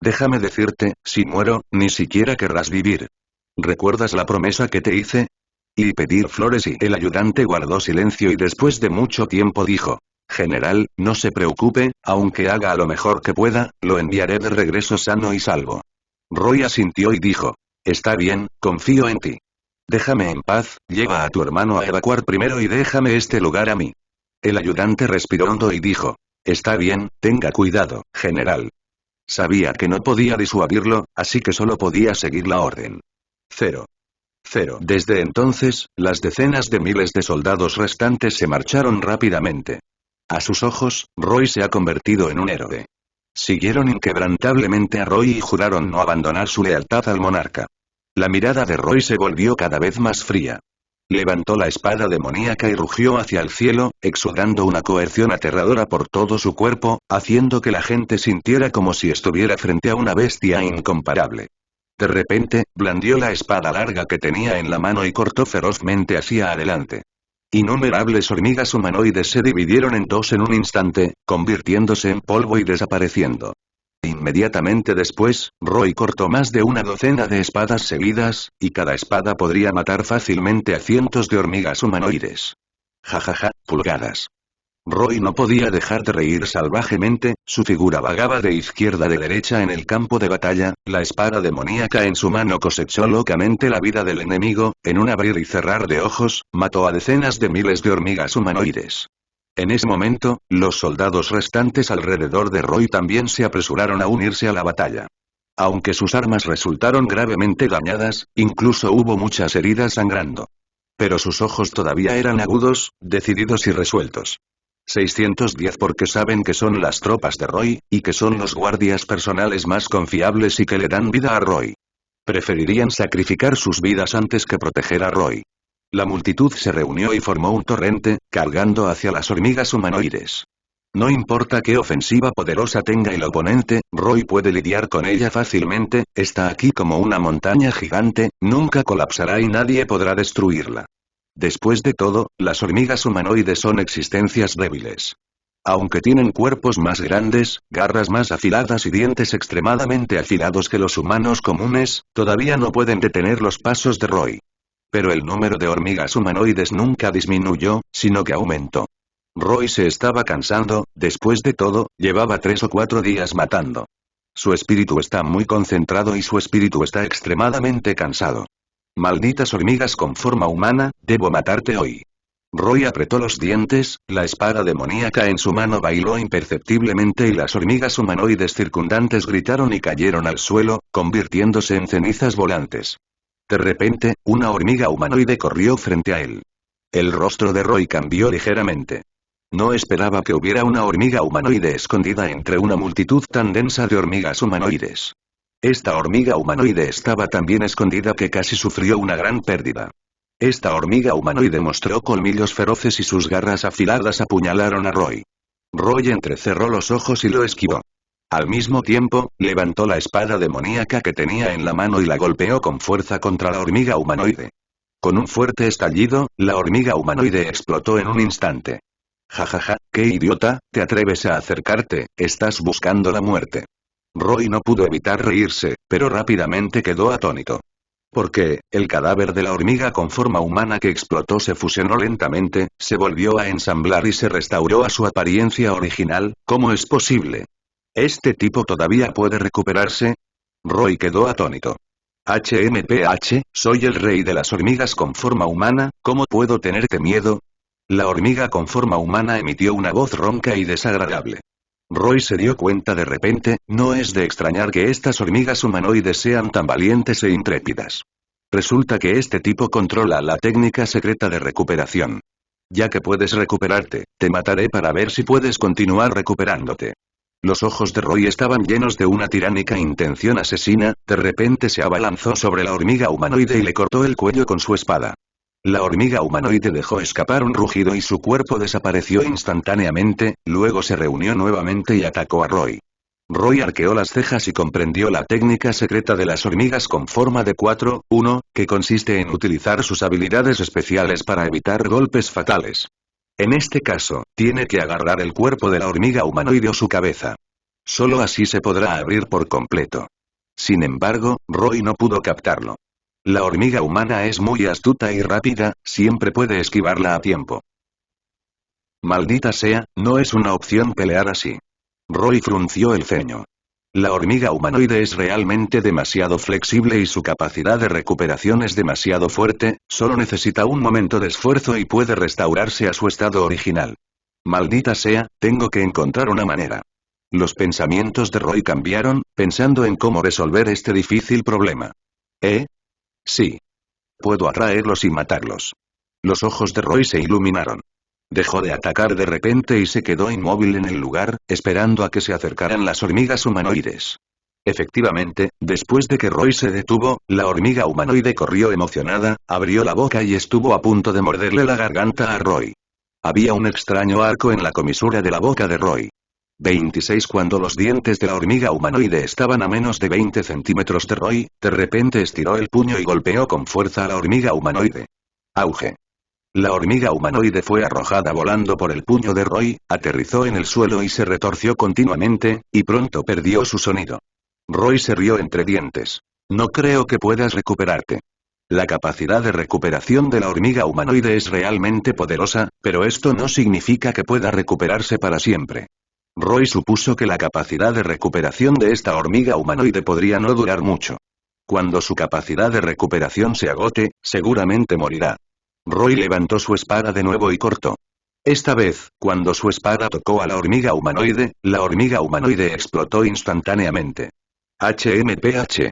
Déjame decirte, si muero, ni siquiera querrás vivir. ¿Recuerdas la promesa que te hice? Y pedir flores y el ayudante guardó silencio y después de mucho tiempo dijo. General, no se preocupe, aunque haga lo mejor que pueda, lo enviaré de regreso sano y salvo. Roy asintió y dijo. Está bien, confío en ti. Déjame en paz, lleva a tu hermano a evacuar primero y déjame este lugar a mí. El ayudante respiró hondo y dijo. Está bien, tenga cuidado, general. Sabía que no podía disuadirlo, así que solo podía seguir la orden. 0. Desde entonces, las decenas de miles de soldados restantes se marcharon rápidamente. A sus ojos, Roy se ha convertido en un héroe. Siguieron inquebrantablemente a Roy y juraron no abandonar su lealtad al monarca. La mirada de Roy se volvió cada vez más fría. Levantó la espada demoníaca y rugió hacia el cielo, exudando una coerción aterradora por todo su cuerpo, haciendo que la gente sintiera como si estuviera frente a una bestia incomparable. De repente, blandió la espada larga que tenía en la mano y cortó ferozmente hacia adelante. Innumerables hormigas humanoides se dividieron en dos en un instante, convirtiéndose en polvo y desapareciendo. Inmediatamente después, Roy cortó más de una docena de espadas seguidas, y cada espada podría matar fácilmente a cientos de hormigas humanoides. Jajaja, pulgadas. Roy no podía dejar de reír salvajemente, su figura vagaba de izquierda a derecha en el campo de batalla, la espada demoníaca en su mano cosechó locamente la vida del enemigo, en un abrir y cerrar de ojos, mató a decenas de miles de hormigas humanoides. En ese momento, los soldados restantes alrededor de Roy también se apresuraron a unirse a la batalla. Aunque sus armas resultaron gravemente dañadas, incluso hubo muchas heridas sangrando. Pero sus ojos todavía eran agudos, decididos y resueltos. 610 porque saben que son las tropas de Roy, y que son los guardias personales más confiables y que le dan vida a Roy. Preferirían sacrificar sus vidas antes que proteger a Roy. La multitud se reunió y formó un torrente, cargando hacia las hormigas humanoides. No importa qué ofensiva poderosa tenga el oponente, Roy puede lidiar con ella fácilmente, está aquí como una montaña gigante, nunca colapsará y nadie podrá destruirla. Después de todo, las hormigas humanoides son existencias débiles. Aunque tienen cuerpos más grandes, garras más afiladas y dientes extremadamente afilados que los humanos comunes, todavía no pueden detener los pasos de Roy. Pero el número de hormigas humanoides nunca disminuyó, sino que aumentó. Roy se estaba cansando, después de todo, llevaba 3 o 4 días matando. Su espíritu está muy concentrado y su espíritu está extremadamente cansado. Malditas hormigas con forma humana, debo matarte hoy. Roy apretó los dientes, la espada demoníaca en su mano bailó imperceptiblemente y las hormigas humanoides circundantes gritaron y cayeron al suelo, convirtiéndose en cenizas volantes. De repente, una hormiga humanoide corrió frente a él. El rostro de Roy cambió ligeramente. No esperaba que hubiera una hormiga humanoide escondida entre una multitud tan densa de hormigas humanoides. Esta hormiga humanoide estaba tan bien escondida que casi sufrió una gran pérdida. Esta hormiga humanoide mostró colmillos feroces y sus garras afiladas apuñalaron a Roy. Roy entrecerró los ojos y lo esquivó. Al mismo tiempo, levantó la espada demoníaca que tenía en la mano y la golpeó con fuerza contra la hormiga humanoide. Con un fuerte estallido, la hormiga humanoide explotó en un instante. Jajaja, qué idiota, te atreves a acercarte, estás buscando la muerte. Roy no pudo evitar reírse, pero rápidamente quedó atónito. Porque, el cadáver de la hormiga con forma humana que explotó se fusionó lentamente, se volvió a ensamblar y se restauró a su apariencia original, ¿cómo es posible? ¿Este tipo todavía puede recuperarse? Roy quedó atónito. HMPH, soy el rey de las hormigas con forma humana, ¿cómo puedo tenerte miedo? La hormiga con forma humana emitió una voz ronca y desagradable. Roy se dio cuenta de repente, no es de extrañar que estas hormigas humanoides sean tan valientes e intrépidas. Resulta que este tipo controla la técnica secreta de recuperación. Ya que puedes recuperarte, te mataré para ver si puedes continuar recuperándote. Los ojos de Roy estaban llenos de una tiránica intención asesina, de repente se abalanzó sobre la hormiga humanoide y le cortó el cuello con su espada. La hormiga humanoide dejó escapar un rugido y su cuerpo desapareció instantáneamente, luego se reunió nuevamente y atacó a Roy. Roy arqueó las cejas y comprendió la técnica secreta de las hormigas con forma de 4-1, que consiste en utilizar sus habilidades especiales para evitar golpes fatales. En este caso, tiene que agarrar el cuerpo de la hormiga humanoide o su cabeza. Solo así se podrá abrir por completo. Sin embargo, Roy no pudo captarlo. La hormiga humana es muy astuta y rápida, siempre puede esquivarla a tiempo. Maldita sea, no es una opción pelear así. Roy frunció el ceño. La hormiga humanoide es realmente demasiado flexible y su capacidad de recuperación es demasiado fuerte, solo necesita un momento de esfuerzo y puede restaurarse a su estado original. Maldita sea, tengo que encontrar una manera. Los pensamientos de Roy cambiaron, pensando en cómo resolver este difícil problema. Sí. Puedo atraerlos y matarlos. Los ojos de Roy se iluminaron. Dejó de atacar de repente y se quedó inmóvil en el lugar, esperando a que se acercaran las hormigas humanoides. Efectivamente, después de que Roy se detuvo, la hormiga humanoide corrió emocionada, abrió la boca y estuvo a punto de morderle la garganta a Roy. Había un extraño arco en la comisura de la boca de Roy. 26 Cuando los dientes de la hormiga humanoide estaban a menos de 20 centímetros de Roy, de repente estiró el puño y golpeó con fuerza a la hormiga humanoide. Auge. La hormiga humanoide fue arrojada volando por el puño de Roy, aterrizó en el suelo y se retorció continuamente, y pronto perdió su sonido. Roy se rió entre dientes. No creo que puedas recuperarte. La capacidad de recuperación de la hormiga humanoide es realmente poderosa, pero esto no significa que pueda recuperarse para siempre. Roy supuso que la capacidad de recuperación de esta hormiga humanoide podría no durar mucho. Cuando su capacidad de recuperación se agote, seguramente morirá. Roy levantó su espada de nuevo y cortó. Esta vez, cuando su espada tocó a la hormiga humanoide explotó instantáneamente. HMPH.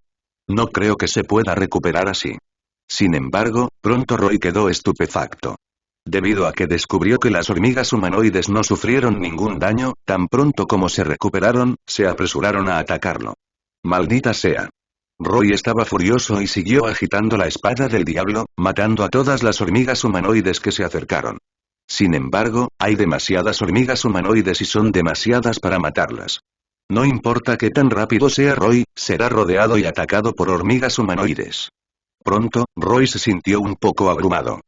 No creo que se pueda recuperar así. Sin embargo, pronto Roy quedó estupefacto. Debido a que descubrió que las hormigas humanoides no sufrieron ningún daño, tan pronto como se recuperaron, se apresuraron a atacarlo. Maldita sea. Roy estaba furioso y siguió agitando la espada del diablo, matando a todas las hormigas humanoides que se acercaron. Sin embargo, hay demasiadas hormigas humanoides y son demasiadas para matarlas. No importa qué tan rápido sea Roy, será rodeado y atacado por hormigas humanoides. Pronto, Roy se sintió un poco abrumado.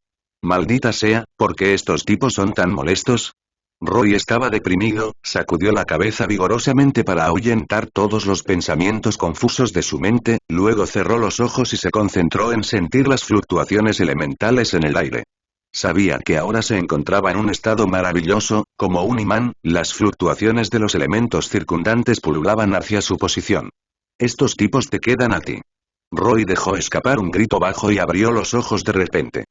Maldita sea, ¿por qué estos tipos son tan molestos? Roy estaba deprimido, sacudió la cabeza vigorosamente para ahuyentar todos los pensamientos confusos de su mente, luego cerró los ojos y se concentró en sentir las fluctuaciones elementales en el aire. Sabía que ahora se encontraba en un estado maravilloso, como un imán, las fluctuaciones de los elementos circundantes pululaban hacia su posición. Estos tipos te quedan a ti. Roy dejó escapar un grito bajo y abrió los ojos de repente.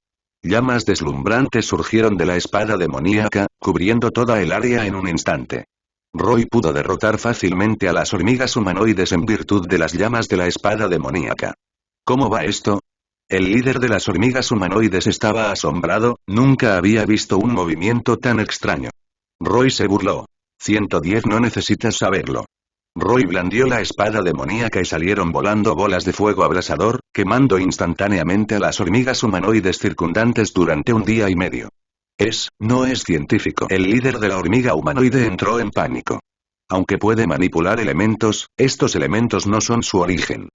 Llamas deslumbrantes surgieron de la espada demoníaca, cubriendo toda el área en un instante. Roy pudo derrotar fácilmente a las hormigas humanoides en virtud de las llamas de la espada demoníaca. ¿Cómo va esto? El líder de las hormigas humanoides estaba asombrado, nunca había visto un movimiento tan extraño. Roy se burló. 110 No necesitas saberlo. Roy blandió la espada demoníaca y salieron volando bolas de fuego abrasador, quemando instantáneamente a las hormigas humanoides circundantes durante un día y medio. No es científico. El líder de la hormiga humanoide entró en pánico. Aunque puede manipular elementos, estos elementos no son su origen.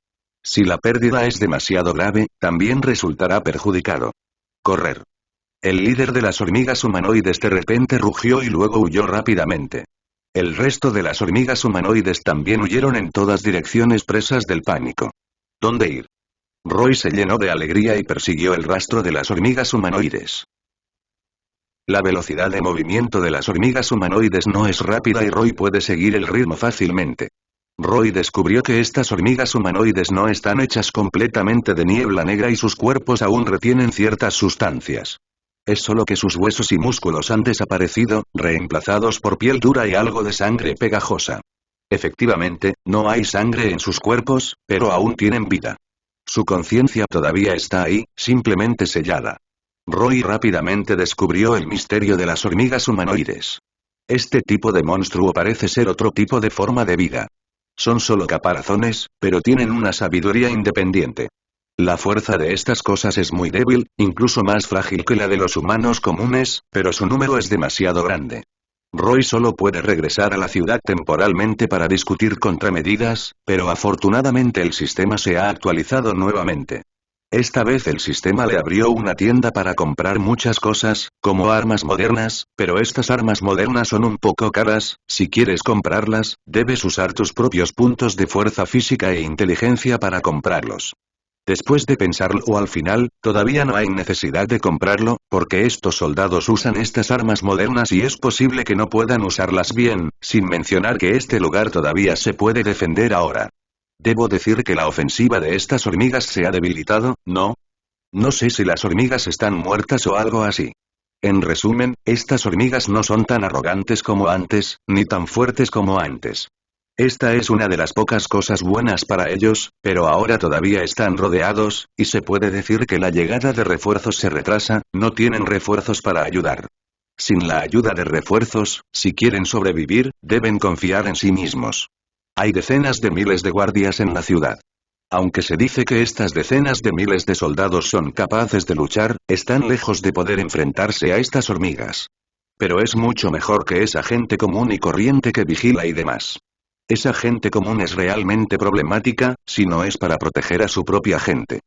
Si la pérdida es demasiado grave, también resultará perjudicado. Correr. El líder de las hormigas humanoides de repente rugió y luego huyó rápidamente. El resto de las hormigas humanoides también huyeron en todas direcciones presas del pánico. ¿Dónde ir? Roy se llenó de alegría y persiguió el rastro de las hormigas humanoides. La velocidad de movimiento de las hormigas humanoides no es rápida y Roy puede seguir el ritmo fácilmente. Roy descubrió que estas hormigas humanoides no están hechas completamente de niebla negra y sus cuerpos aún retienen ciertas sustancias. Es solo que sus huesos y músculos han desaparecido, reemplazados por piel dura y algo de sangre pegajosa. Efectivamente, no hay sangre en sus cuerpos, pero aún tienen vida. Su conciencia todavía está ahí, simplemente sellada. Roy rápidamente descubrió el misterio de las hormigas humanoides. Este tipo de monstruo parece ser otro tipo de forma de vida. Son solo caparazones, pero tienen una sabiduría independiente. La fuerza de estas cosas es muy débil, incluso más frágil que la de los humanos comunes, pero su número es demasiado grande. Roy solo puede regresar a la ciudad temporalmente para discutir contramedidas, pero afortunadamente el sistema se ha actualizado nuevamente. Esta vez el sistema le abrió una tienda para comprar muchas cosas, como armas modernas, pero estas armas modernas son un poco caras. Si quieres comprarlas, debes usar tus propios puntos de fuerza física e inteligencia para comprarlos. Después de pensarlo al final, todavía no hay necesidad de comprarlo, porque estos soldados usan estas armas modernas y es posible que no puedan usarlas bien, sin mencionar que este lugar todavía se puede defender ahora. Debo decir que la ofensiva de estas hormigas se ha debilitado, ¿no? No sé si las hormigas están muertas o algo así. En resumen, estas hormigas no son tan arrogantes como antes, ni tan fuertes como antes. Esta es una de las pocas cosas buenas para ellos, pero ahora todavía están rodeados, y se puede decir que la llegada de refuerzos se retrasa, no tienen refuerzos para ayudar. Sin la ayuda de refuerzos, si quieren sobrevivir, deben confiar en sí mismos. Hay decenas de miles de guardias en la ciudad. Aunque se dice que estas decenas de miles de soldados son capaces de luchar, están lejos de poder enfrentarse a estas hormigas. Pero es mucho mejor que esa gente común y corriente que vigila y demás. Esa gente común es realmente problemática, si no es para proteger a su propia gente.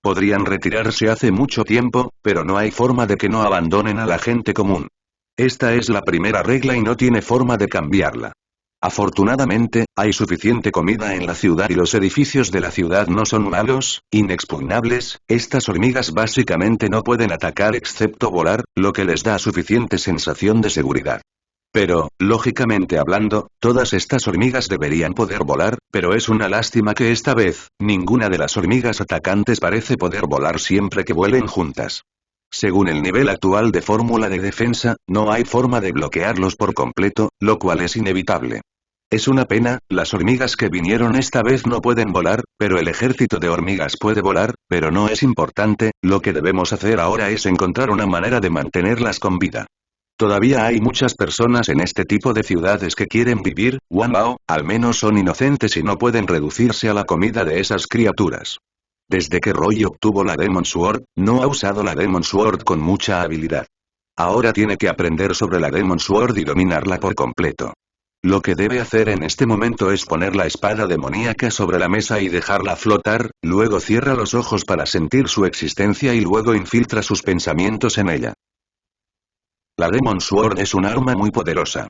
Podrían retirarse hace mucho tiempo, pero no hay forma de que no abandonen a la gente común. Esta es la primera regla y no tiene forma de cambiarla. Afortunadamente, hay suficiente comida en la ciudad y los edificios de la ciudad no son malos, inexpugnables. Estas hormigas básicamente no pueden atacar excepto volar, lo que les da suficiente sensación de seguridad. Pero, lógicamente hablando, todas estas hormigas deberían poder volar, pero es una lástima que esta vez, ninguna de las hormigas atacantes parece poder volar siempre que vuelen juntas. Según el nivel actual de fórmula de defensa, no hay forma de bloquearlos por completo, lo cual es inevitable. Es una pena, las hormigas que vinieron esta vez no pueden volar, pero el ejército de hormigas puede volar, pero no es importante, lo que debemos hacer ahora es encontrar una manera de mantenerlas con vida. Todavía hay muchas personas en este tipo de ciudades que quieren vivir, wow, al menos son inocentes y no pueden reducirse a la comida de esas criaturas. Desde que Roy obtuvo la Demon Sword, no ha usado la Demon Sword con mucha habilidad. Ahora tiene que aprender sobre la Demon Sword y dominarla por completo. Lo que debe hacer en este momento es poner la espada demoníaca sobre la mesa y dejarla flotar, luego cierra los ojos para sentir su existencia y luego infiltra sus pensamientos en ella. La Demon Sword es un arma muy poderosa.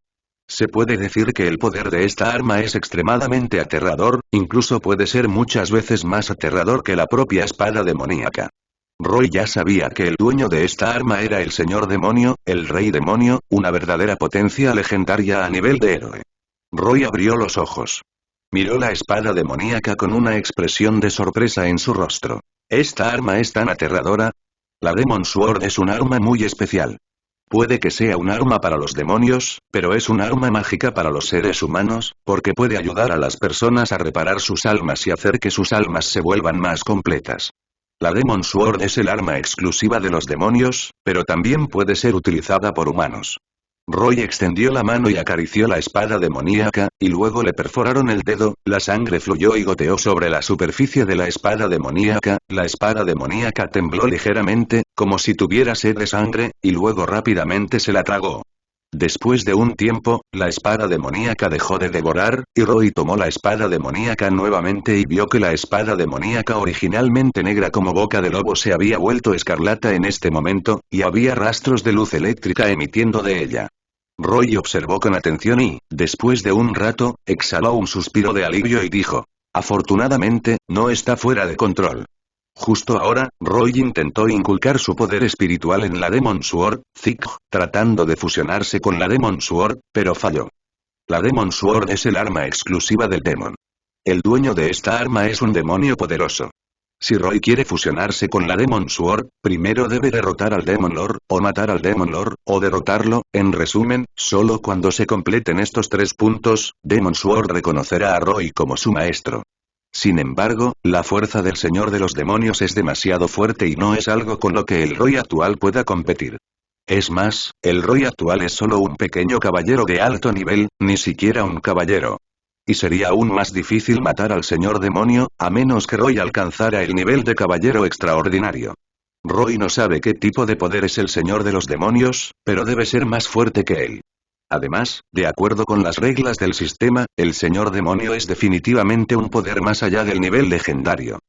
Se puede decir que el poder de esta arma es extremadamente aterrador, incluso puede ser muchas veces más aterrador que la propia espada demoníaca. Roy ya sabía que el dueño de esta arma era el señor demonio, el rey demonio, una verdadera potencia legendaria a nivel de héroe. Roy abrió los ojos. Miró la espada demoníaca con una expresión de sorpresa en su rostro. ¿Esta arma es tan aterradora? La Demon Sword es un arma muy especial. Puede que sea un arma para los demonios, pero es un arma mágica para los seres humanos, porque puede ayudar a las personas a reparar sus almas y hacer que sus almas se vuelvan más completas. La Demon Sword es el arma exclusiva de los demonios, pero también puede ser utilizada por humanos. Roy extendió la mano y acarició la espada demoníaca, y luego le perforaron el dedo, la sangre fluyó y goteó sobre la superficie de la espada demoníaca tembló ligeramente, como si tuviera sed de sangre, y luego rápidamente se la tragó. Después de un tiempo, la espada demoníaca dejó de devorar, y Roy tomó la espada demoníaca nuevamente y vio que la espada demoníaca originalmente negra como boca de lobo se había vuelto escarlata en este momento, y había rastros de luz eléctrica emitiendo de ella. Roy observó con atención y, después de un rato, exhaló un suspiro de alivio y dijo: afortunadamente, no está fuera de control. Justo ahora, Roy intentó inculcar su poder espiritual en la Demon Sword, tratando de fusionarse con la Demon Sword, pero falló. La Demon Sword es el arma exclusiva del Demon. El dueño de esta arma es un demonio poderoso. Si Roy quiere fusionarse con la Demon Sword, primero debe derrotar al Demon Lord, o matar al Demon Lord, o derrotarlo. En resumen, solo cuando se completen estos 3 puntos, Demon Sword reconocerá a Roy como su maestro. Sin embargo, la fuerza del Señor de los Demonios es demasiado fuerte y no es algo con lo que el Roy actual pueda competir. Es más, el Roy actual es solo un pequeño caballero de alto nivel, ni siquiera un caballero. Y sería aún más difícil matar al Señor Demonio, a menos que Roy alcanzara el nivel de caballero extraordinario. Roy no sabe qué tipo de poder es el Señor de los Demonios, pero debe ser más fuerte que él. Además, de acuerdo con las reglas del sistema, el Señor Demonio es definitivamente un poder más allá del nivel legendario.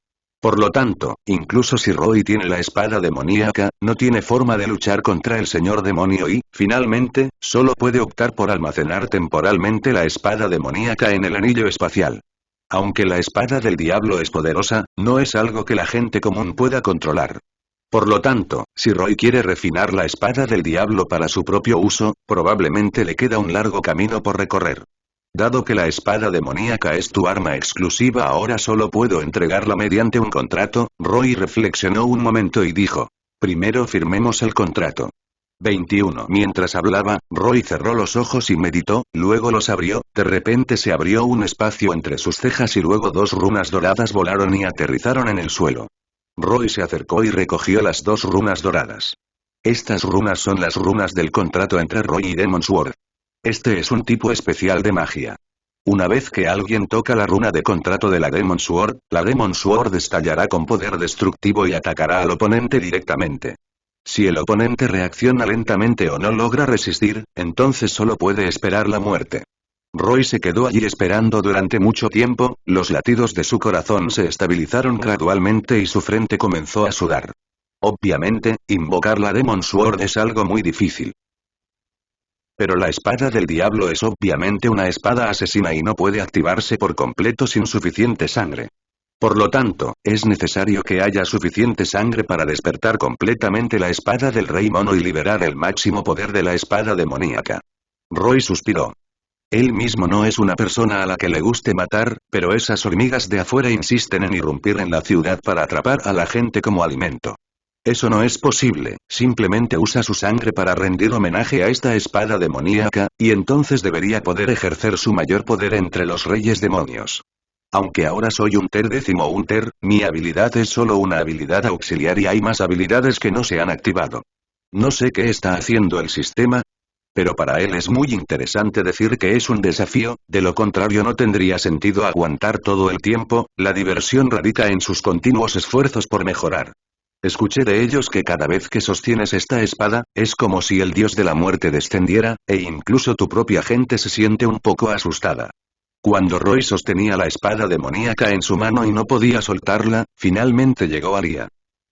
Por lo tanto, incluso si Roy tiene la espada demoníaca, no tiene forma de luchar contra el señor demonio y, finalmente, solo puede optar por almacenar temporalmente la espada demoníaca en el anillo espacial. Aunque la espada del diablo es poderosa, no es algo que la gente común pueda controlar. Por lo tanto, si Roy quiere refinar la espada del diablo para su propio uso, probablemente le queda un largo camino por recorrer. Dado que la espada demoníaca es tu arma exclusiva, ahora solo puedo entregarla mediante un contrato. Roy reflexionó un momento y dijo: primero firmemos el contrato. 21. Mientras hablaba, Roy cerró los ojos y meditó, luego los abrió. De repente se abrió un espacio entre sus cejas y luego dos runas doradas volaron y aterrizaron en el suelo. Roy se acercó y recogió las dos runas doradas. Estas runas son las runas del contrato entre Roy y Demon Sword. Este es un tipo especial de magia. Una vez que alguien toca la runa de contrato de la Demon Sword estallará con poder destructivo y atacará al oponente directamente. Si el oponente reacciona lentamente o no logra resistir, entonces solo puede esperar la muerte. Roy se quedó allí esperando durante mucho tiempo, los latidos de su corazón se estabilizaron gradualmente y su frente comenzó a sudar. Obviamente, invocar la Demon Sword es algo muy difícil. Pero la espada del diablo es obviamente una espada asesina y no puede activarse por completo sin suficiente sangre. Por lo tanto, es necesario que haya suficiente sangre para despertar completamente la espada del rey mono y liberar el máximo poder de la espada demoníaca. Roy suspiró. Él mismo no es una persona a la que le guste matar, pero esas hormigas de afuera insisten en irrumpir en la ciudad para atrapar a la gente como alimento. Eso no es posible, simplemente usa su sangre para rendir homenaje a esta espada demoníaca, y entonces debería poder ejercer su mayor poder entre los reyes demonios. Aunque ahora soy un Ter décimo un Ter, mi habilidad es solo una habilidad auxiliar y hay más habilidades que no se han activado. No sé qué está haciendo el sistema, pero para él es muy interesante decir que es un desafío, de lo contrario no tendría sentido aguantar todo el tiempo. La diversión radica en sus continuos esfuerzos por mejorar. Escuché de ellos que cada vez que sostienes esta espada, es como si el dios de la muerte descendiera, e incluso tu propia gente se siente un poco asustada. Cuando Roy sostenía la espada demoníaca en su mano y no podía soltarla, finalmente llegó Alia.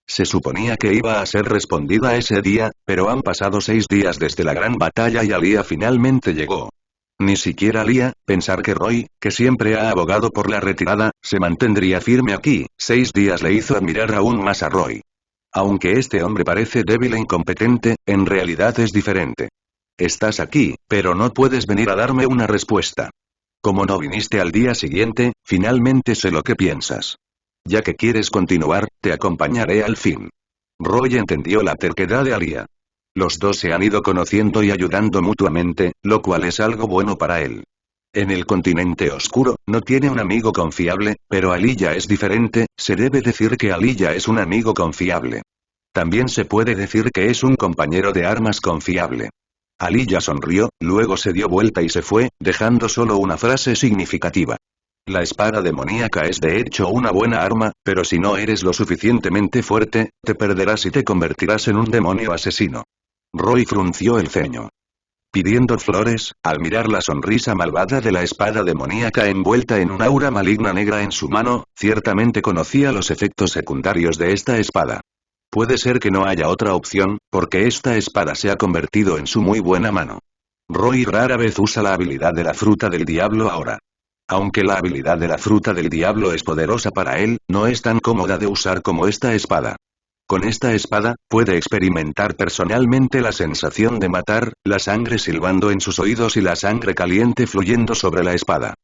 Se suponía que iba a ser respondida ese día, pero han pasado 6 días desde la gran batalla y Alia finalmente llegó. Ni siquiera Alia, pensar que Roy, que siempre ha abogado por la retirada, se mantendría firme aquí. 6 días le hizo admirar aún más a Roy. Aunque este hombre parece débil e incompetente, en realidad es diferente. Estás aquí, pero no puedes venir a darme una respuesta. Como no viniste al día siguiente, finalmente sé lo que piensas. Ya que quieres continuar, te acompañaré al fin. Roy entendió la terquedad de Alia. Los dos se han ido conociendo y ayudando mutuamente, lo cual es algo bueno para él. En el continente oscuro, no tiene un amigo confiable, pero Aliyah es diferente, se debe decir que Aliyah es un amigo confiable. También se puede decir que es un compañero de armas confiable. Aliyah sonrió, luego se dio vuelta y se fue, dejando solo una frase significativa. La espada demoníaca es de hecho una buena arma, pero si no eres lo suficientemente fuerte, te perderás y te convertirás en un demonio asesino. Roy frunció el ceño. Pidiendo flores, al mirar la sonrisa malvada de la espada demoníaca envuelta en un aura maligna negra en su mano, ciertamente conocía los efectos secundarios de esta espada. Puede ser que no haya otra opción, porque esta espada se ha convertido en su muy buena mano. Roy rara vez usa la habilidad de la fruta del diablo ahora. Aunque la habilidad de la fruta del diablo es poderosa para él, no es tan cómoda de usar como esta espada. Con esta espada, puede experimentar personalmente la sensación de matar, la sangre silbando en sus oídos y la sangre caliente fluyendo sobre la espada.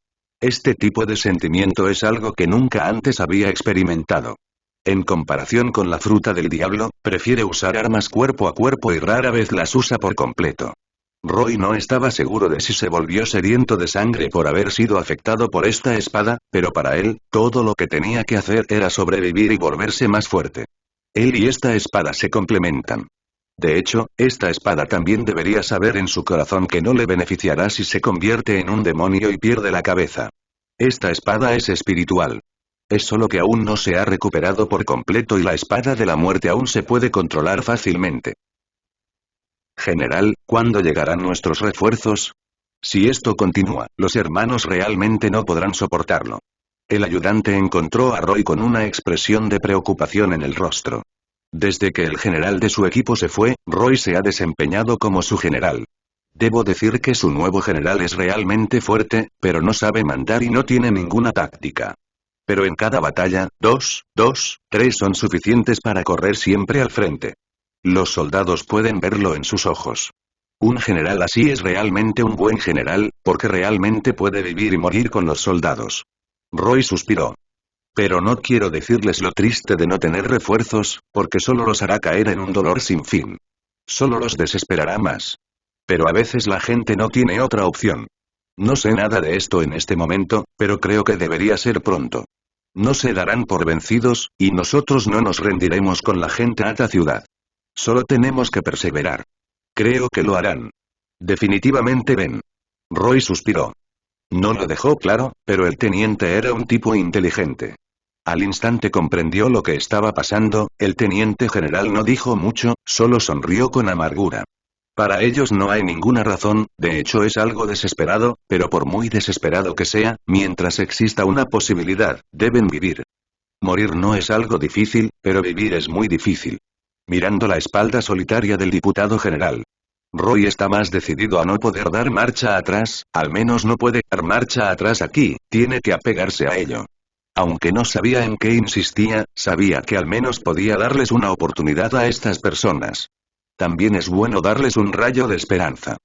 Este tipo de sentimiento es algo que nunca antes había experimentado. En comparación con la fruta del diablo, prefiere usar armas cuerpo a cuerpo y rara vez las usa por completo. Roy no estaba seguro de si se volvió sediento de sangre por haber sido afectado por esta espada, pero para él, todo lo que tenía que hacer era sobrevivir y volverse más fuerte. Él y esta espada se complementan. De hecho, esta espada también debería saber en su corazón que no le beneficiará si se convierte en un demonio y pierde la cabeza. Esta espada es espiritual. Es solo que aún no se ha recuperado por completo y la espada de la muerte aún se puede controlar fácilmente. General, ¿cuándo llegarán nuestros refuerzos? Si esto continúa, los hermanos realmente no podrán soportarlo. El ayudante encontró a Roy con una expresión de preocupación en el rostro. Desde que el general de su equipo se fue, Roy se ha desempeñado como su general. Debo decir que su nuevo general es realmente fuerte, pero no sabe mandar y no tiene ninguna táctica. Pero en cada batalla, 3 son suficientes para correr siempre al frente. Los soldados pueden verlo en sus ojos. Un general así es realmente un buen general, porque realmente puede vivir y morir con los soldados. Roy suspiró. Pero no quiero decirles lo triste de no tener refuerzos, porque solo los hará caer en un dolor sin fin. Solo los desesperará más. Pero a veces la gente no tiene otra opción. No sé nada de esto en este momento, pero creo que debería ser pronto. No se darán por vencidos, y nosotros no nos rendiremos con la gente a esta ciudad. Solo tenemos que perseverar. Creo que lo harán. Definitivamente ven. Roy suspiró. No lo dejó claro, pero el teniente era un tipo inteligente. Al instante comprendió lo que estaba pasando, el teniente general no dijo mucho, solo sonrió con amargura. Para ellos no hay ninguna razón, de hecho es algo desesperado, pero por muy desesperado que sea, mientras exista una posibilidad, deben vivir. Morir no es algo difícil, pero vivir es muy difícil. Mirando la espalda solitaria del diputado general. Roy está más decidido a no poder dar marcha atrás, al menos no puede dar marcha atrás aquí, tiene que apegarse a ello. Aunque no sabía en qué insistía, sabía que al menos podía darles una oportunidad a estas personas. También es bueno darles un rayo de esperanza.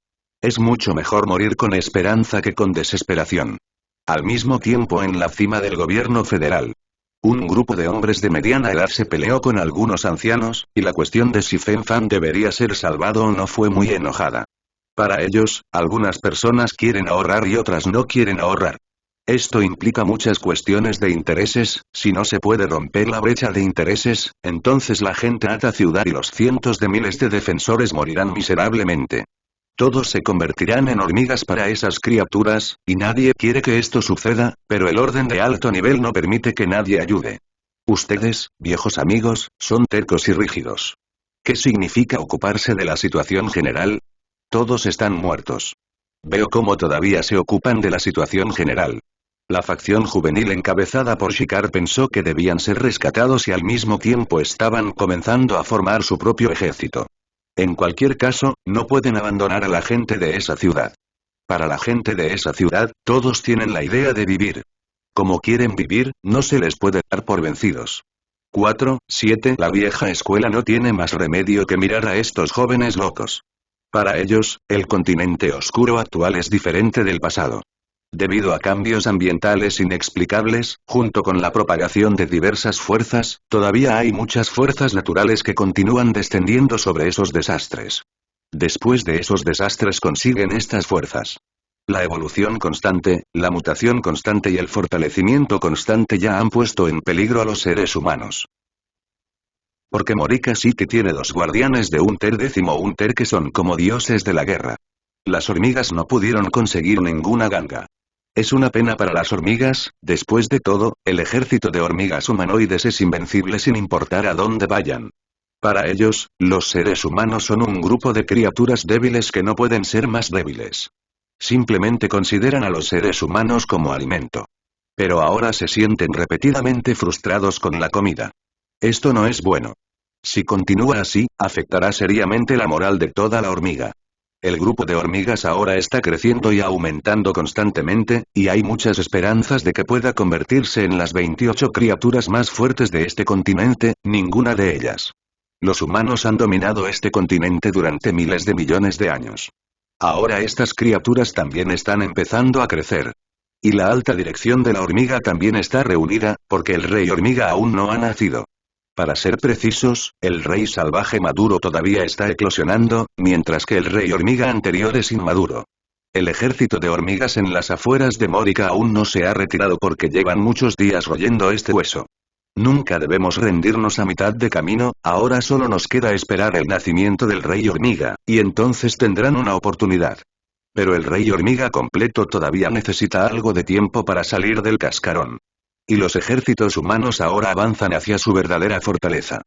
Es mucho mejor morir con esperanza que con desesperación. Al mismo tiempo en la cima del gobierno federal. Un grupo de hombres de mediana edad se peleó con algunos ancianos, y la cuestión de si Fen Fan debería ser salvado o no fue muy enojada. Para ellos, algunas personas quieren ahorrar y otras no quieren ahorrar. Esto implica muchas cuestiones de intereses, si no se puede romper la brecha de intereses, entonces la gente a esta ciudad y los cientos de miles de defensores morirán miserablemente. Todos se convertirán en hormigas para esas criaturas, y nadie quiere que esto suceda, pero el orden de alto nivel no permite que nadie ayude. Ustedes, viejos amigos, son tercos y rígidos. ¿Qué significa ocuparse de la situación general? Todos están muertos. Veo cómo todavía se ocupan de la situación general. La facción juvenil encabezada por Shikar pensó que debían ser rescatados y al mismo tiempo estaban comenzando a formar su propio ejército. En cualquier caso, no pueden abandonar a la gente de esa ciudad. Para la gente de esa ciudad, todos tienen la idea de vivir. Como quieren vivir, no se les puede dar por vencidos. 7. La vieja escuela no tiene más remedio que mirar a estos jóvenes locos. Para ellos, el continente oscuro actual es diferente del pasado. Debido a cambios ambientales inexplicables, junto con la propagación de diversas fuerzas, todavía hay muchas fuerzas naturales que continúan descendiendo sobre esos desastres. Después de esos desastres consiguen estas fuerzas. La evolución constante, la mutación constante y el fortalecimiento constante ya han puesto en peligro a los seres humanos. Porque Morika City tiene 2 guardianes de Unter 10º Unter que son como dioses de la guerra. Las hormigas no pudieron conseguir ninguna ganga. Es una pena para las hormigas, después de todo, el ejército de hormigas humanoides es invencible sin importar a dónde vayan. Para ellos, los seres humanos son un grupo de criaturas débiles que no pueden ser más débiles. Simplemente consideran a los seres humanos como alimento. Pero ahora se sienten repetidamente frustrados con la comida. Esto no es bueno. Si continúa así, afectará seriamente la moral de toda la hormiga. El grupo de hormigas ahora está creciendo y aumentando constantemente, y hay muchas esperanzas de que pueda convertirse en las 28 criaturas más fuertes de este continente, ninguna de ellas. Los humanos han dominado este continente durante miles de millones de años. Ahora estas criaturas también están empezando a crecer. Y la alta dirección de la hormiga también está reunida, porque el rey hormiga aún no ha nacido. Para ser precisos, el rey salvaje maduro todavía está eclosionando, mientras que el rey hormiga anterior es inmaduro. El ejército de hormigas en las afueras de Morika aún no se ha retirado porque llevan muchos días royendo este hueso. Nunca debemos rendirnos a mitad de camino, ahora solo nos queda esperar el nacimiento del rey hormiga, y entonces tendrán una oportunidad. Pero el rey hormiga completo todavía necesita algo de tiempo para salir del cascarón. Y los ejércitos humanos ahora avanzan hacia su verdadera fortaleza.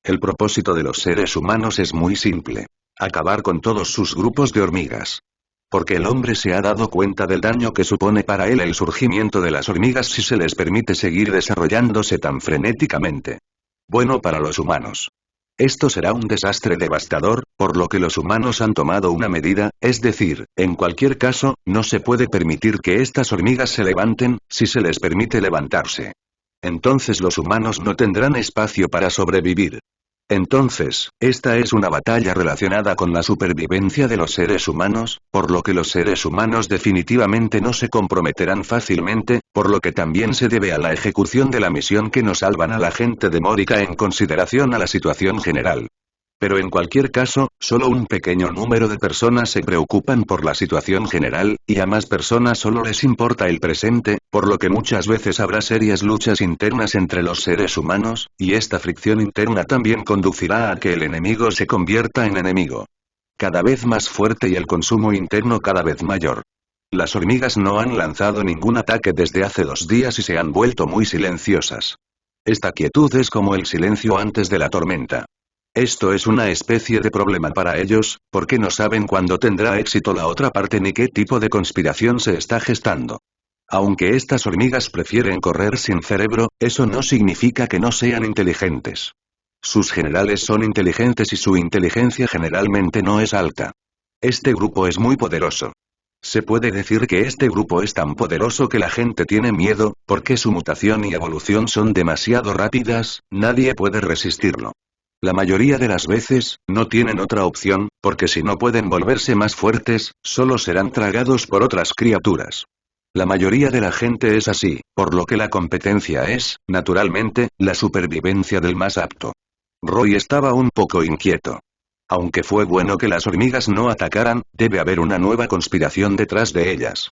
El propósito de los seres humanos es muy simple. Acabar con todos sus grupos de hormigas. Porque el hombre se ha dado cuenta del daño que supone para él el surgimiento de las hormigas si se les permite seguir desarrollándose tan frenéticamente. Bueno para los humanos. Esto será un desastre devastador, por lo que los humanos han tomado una medida, es decir, en cualquier caso, no se puede permitir que estas hormigas se levanten, si se les permite levantarse. Entonces los humanos no tendrán espacio para sobrevivir. Entonces, esta es una batalla relacionada con la supervivencia de los seres humanos, por lo que los seres humanos definitivamente no se comprometerán fácilmente, por lo que también se debe a la ejecución de la misión que nos salvan a la gente de Mórica en consideración a la situación general. Pero en cualquier caso, solo un pequeño número de personas se preocupan por la situación general, y a más personas solo les importa el presente, por lo que muchas veces habrá serias luchas internas entre los seres humanos, y esta fricción interna también conducirá a que el enemigo se convierta en enemigo cada vez más fuerte y el consumo interno cada vez mayor. Las hormigas no han lanzado ningún ataque desde hace 2 días y se han vuelto muy silenciosas. Esta quietud es como el silencio antes de la tormenta. Esto es una especie de problema para ellos, porque no saben cuándo tendrá éxito la otra parte ni qué tipo de conspiración se está gestando. Aunque estas hormigas prefieren correr sin cerebro, eso no significa que no sean inteligentes. Sus generales son inteligentes y su inteligencia generalmente no es alta. Este grupo es muy poderoso. Se puede decir que este grupo es tan poderoso que la gente tiene miedo, porque su mutación y evolución son demasiado rápidas, nadie puede resistirlo. La mayoría de las veces, no tienen otra opción, porque si no pueden volverse más fuertes, solo serán tragados por otras criaturas. La mayoría de la gente es así, por lo que la competencia es, naturalmente, la supervivencia del más apto. Roy estaba un poco inquieto. Aunque fue bueno que las hormigas no atacaran, debe haber una nueva conspiración detrás de ellas.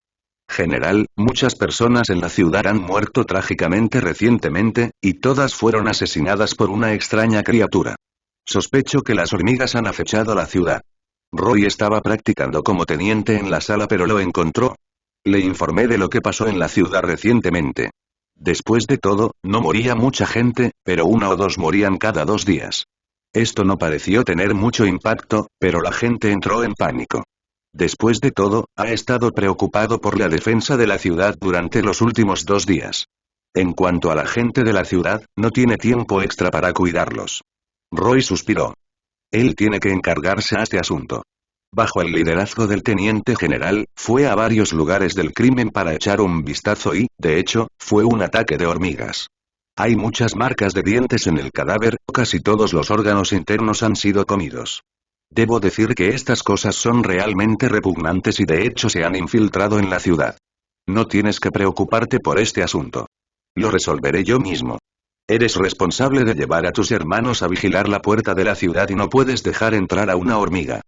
General, muchas personas en la ciudad han muerto trágicamente recientemente, y todas fueron asesinadas por una extraña criatura. Sospecho que las hormigas han acechado la ciudad. Roy estaba practicando como teniente en la sala pero lo encontró. Le informé de lo que pasó en la ciudad recientemente. Después de todo, no moría mucha gente, pero 1 o 2 morían cada 2 días. Esto no pareció tener mucho impacto, pero la gente entró en pánico. Después de todo, ha estado preocupado por la defensa de la ciudad durante los últimos 2 días. En cuanto a la gente de la ciudad, no tiene tiempo extra para cuidarlos. Roy suspiró. Él tiene que encargarse a este asunto. Bajo el liderazgo del teniente general, fue a varios lugares del crimen para echar un vistazo y, de hecho, fue un ataque de hormigas. Hay muchas marcas de dientes en el cadáver, casi todos los órganos internos han sido comidos. Debo decir que estas cosas son realmente repugnantes y de hecho se han infiltrado en la ciudad. No tienes que preocuparte por este asunto. Lo resolveré yo mismo. Eres responsable de llevar a tus hermanos a vigilar la puerta de la ciudad y no puedes dejar entrar a una hormiga.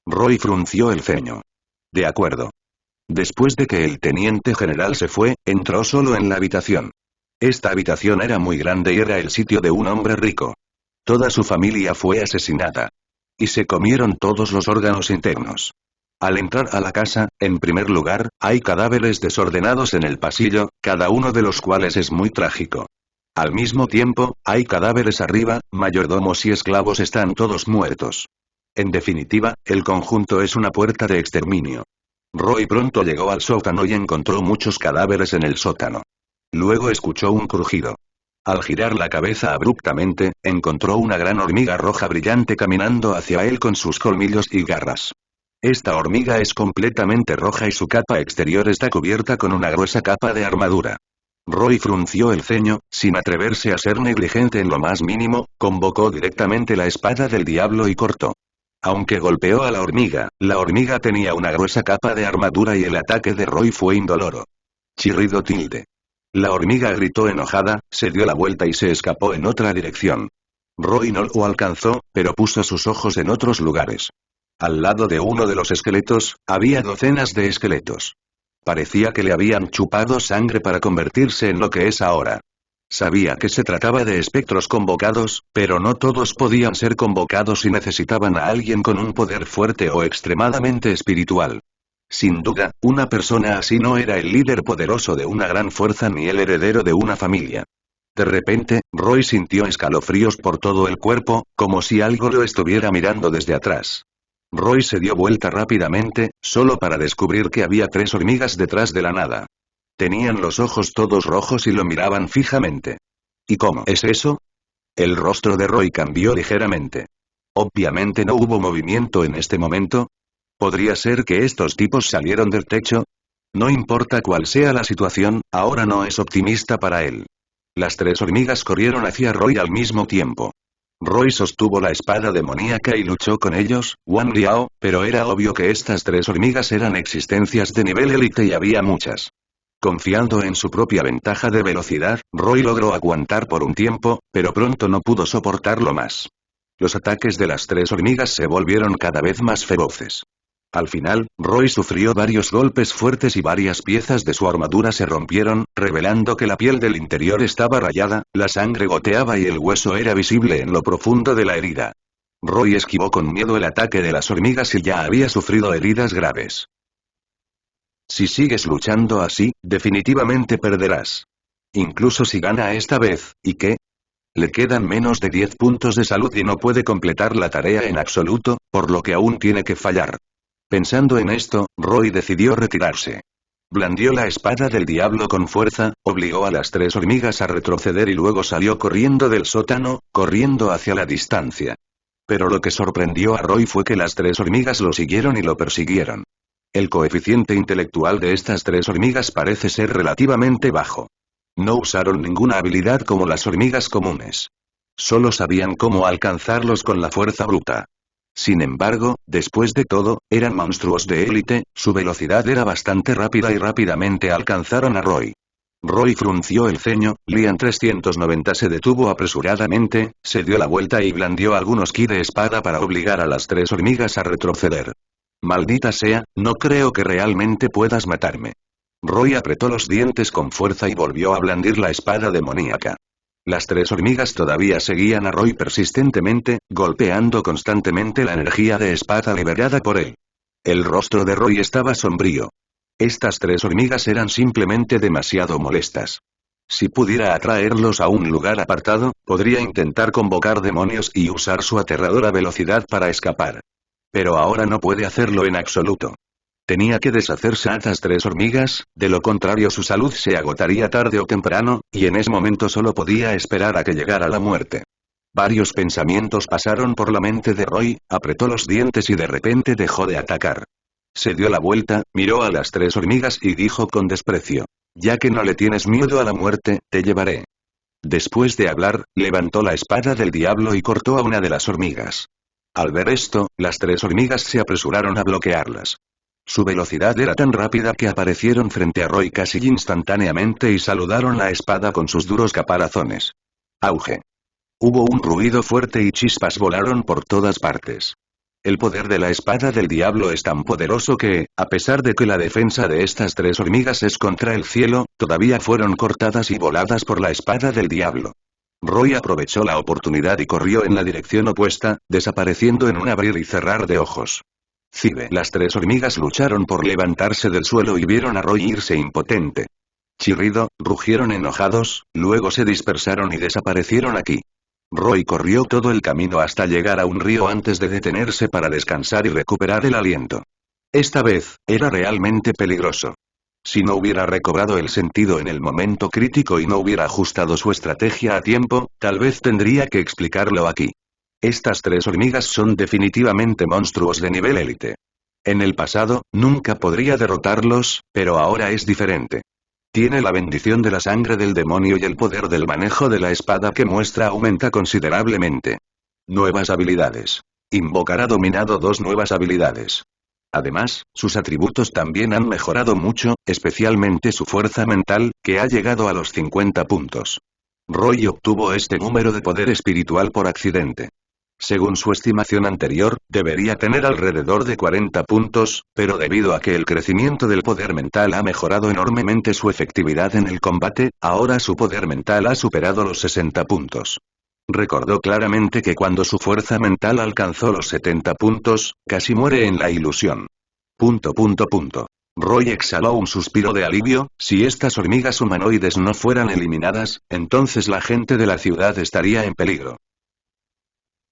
Roy frunció el ceño. De acuerdo. Después de que el teniente general se fue, entró solo en la habitación. Esta habitación era muy grande y era el sitio de un hombre rico. Toda su familia fue asesinada. Y se comieron todos los órganos internos. Al entrar a la casa, en primer lugar, hay cadáveres desordenados en el pasillo, cada uno de los cuales es muy trágico. Al mismo tiempo, hay cadáveres arriba, mayordomos y esclavos están todos muertos. En definitiva, el conjunto es una puerta de exterminio. Roy pronto llegó al sótano y encontró muchos cadáveres en el sótano. Luego escuchó un crujido. Al girar la cabeza abruptamente, encontró una gran hormiga roja brillante caminando hacia él con sus colmillos y garras. Esta hormiga es completamente roja y su capa exterior está cubierta con una gruesa capa de armadura. Roy frunció el ceño, sin atreverse a ser negligente en lo más mínimo, convocó directamente la espada del diablo y cortó. Aunque golpeó a la hormiga tenía una gruesa capa de armadura y el ataque de Roy fue indoloro. Chirrido tilde. La hormiga gritó enojada, se dio la vuelta y se escapó en otra dirección. Roy no lo alcanzó, pero puso sus ojos en otros lugares. Al lado de uno de los esqueletos, había docenas de esqueletos. Parecía que le habían chupado sangre para convertirse en lo que es ahora. Sabía que se trataba de espectros convocados, pero no todos podían ser convocados y necesitaban a alguien con un poder fuerte o extremadamente espiritual. Sin duda, una persona así no era el líder poderoso de una gran fuerza ni el heredero de una familia. De repente, Roy sintió escalofríos por todo el cuerpo, como si algo lo estuviera mirando desde atrás. Roy se dio vuelta rápidamente, solo para descubrir que había 3 hormigas detrás de la nada. Tenían los ojos todos rojos y lo miraban fijamente. ¿Y cómo es eso? El rostro de Roy cambió ligeramente. Obviamente no hubo movimiento en este momento. ¿Podría ser que estos tipos salieron del techo? No importa cuál sea la situación, ahora no es optimista para él. Las 3 hormigas corrieron hacia Roy al mismo tiempo. Roy sostuvo la espada demoníaca y luchó con ellos, Wan Liao, pero era obvio que estas 3 hormigas eran existencias de nivel élite y había muchas. Confiando en su propia ventaja de velocidad, Roy logró aguantar por un tiempo, pero pronto no pudo soportarlo más. Los ataques de las 3 hormigas se volvieron cada vez más feroces. Al final, Roy sufrió varios golpes fuertes y varias piezas de su armadura se rompieron, revelando que la piel del interior estaba rayada, la sangre goteaba y el hueso era visible en lo profundo de la herida. Roy esquivó con miedo el ataque de las hormigas y ya había sufrido heridas graves. Si sigues luchando así, definitivamente perderás. Incluso si gana esta vez, ¿y qué? Le quedan menos de 10 puntos de salud y no puede completar la tarea en absoluto, por lo que aún tiene que fallar. Pensando en esto, Roy decidió retirarse. Blandió la espada del diablo con fuerza, obligó a las 3 hormigas a retroceder y luego salió corriendo del sótano, corriendo hacia la distancia. Pero lo que sorprendió a Roy fue que las 3 hormigas lo siguieron y lo persiguieron. El coeficiente intelectual de estas 3 hormigas parece ser relativamente bajo. No usaron ninguna habilidad como las hormigas comunes. Solo sabían cómo alcanzarlos con la fuerza bruta. Sin embargo, después de todo, eran monstruos de élite, su velocidad era bastante rápida y rápidamente alcanzaron a Roy. Roy frunció el ceño, Lian 390 se detuvo apresuradamente, se dio la vuelta y blandió algunos ki de espada para obligar a las 3 hormigas a retroceder. Maldita sea, no creo que realmente puedas matarme. Roy apretó los dientes con fuerza y volvió a blandir la espada demoníaca. Las 3 hormigas todavía seguían a Roy persistentemente, golpeando constantemente la energía de espada liberada por él. El rostro de Roy estaba sombrío. Estas 3 hormigas eran simplemente demasiado molestas. Si pudiera atraerlos a un lugar apartado, podría intentar convocar demonios y usar su aterradora velocidad para escapar. Pero ahora no puede hacerlo en absoluto. Tenía que deshacerse a estas 3 hormigas, de lo contrario su salud se agotaría tarde o temprano, y en ese momento solo podía esperar a que llegara la muerte. Varios pensamientos pasaron por la mente de Roy, apretó los dientes y de repente dejó de atacar. Se dio la vuelta, miró a las 3 hormigas y dijo con desprecio: «Ya que no le tienes miedo a la muerte, te llevaré». Después de hablar, levantó la espada del diablo y cortó a una de las hormigas. Al ver esto, las 3 hormigas se apresuraron a bloquearlas. Su velocidad era tan rápida que aparecieron frente a Roy casi instantáneamente y saludaron la espada con sus duros caparazones. Auge. Hubo un ruido fuerte y chispas volaron por todas partes. El poder de la espada del diablo es tan poderoso que, a pesar de que la defensa de estas 3 hormigas es contra el cielo, todavía fueron cortadas y voladas por la espada del diablo. Roy aprovechó la oportunidad y corrió en la dirección opuesta, desapareciendo en un abrir y cerrar de ojos. Cibe. Las 3 hormigas lucharon por levantarse del suelo y vieron a Roy irse impotente. Chirrido, rugieron enojados, luego se dispersaron y desaparecieron aquí. Roy corrió todo el camino hasta llegar a un río antes de detenerse para descansar y recuperar el aliento. Esta vez, era realmente peligroso. Si no hubiera recobrado el sentido en el momento crítico y no hubiera ajustado su estrategia a tiempo, tal vez tendría que explicarlo aquí. Estas 3 hormigas son definitivamente monstruos de nivel élite. En el pasado, nunca podría derrotarlos, pero ahora es diferente. Tiene la bendición de la sangre del demonio y el poder del manejo de la espada que muestra aumenta considerablemente. Nuevas habilidades. Invocar ha dominado 2 nuevas habilidades. Además, sus atributos también han mejorado mucho, especialmente su fuerza mental, que ha llegado a los 50 puntos. Roy obtuvo este número de poder espiritual por accidente. Según su estimación anterior, debería tener alrededor de 40 puntos, pero debido a que el crecimiento del poder mental ha mejorado enormemente su efectividad en el combate, ahora su poder mental ha superado los 60 puntos. Recordó claramente que cuando su fuerza mental alcanzó los 70 puntos, casi muere en la ilusión. Roy exhaló un suspiro de alivio. Si estas hormigas humanoides no fueran eliminadas, entonces la gente de la ciudad estaría en peligro.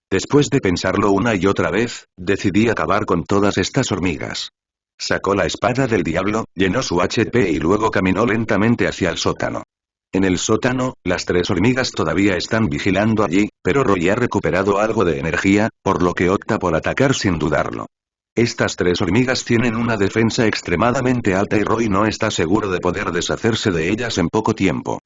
Después de pensarlo una y otra vez, decidí acabar con todas estas hormigas. Sacó la espada del diablo, llenó su HP y luego caminó lentamente hacia el sótano. En el sótano, las 3 hormigas todavía están vigilando allí, pero Roy ha recuperado algo de energía, por lo que opta por atacar sin dudarlo. Estas 3 hormigas tienen una defensa extremadamente alta y Roy no está seguro de poder deshacerse de ellas en poco tiempo.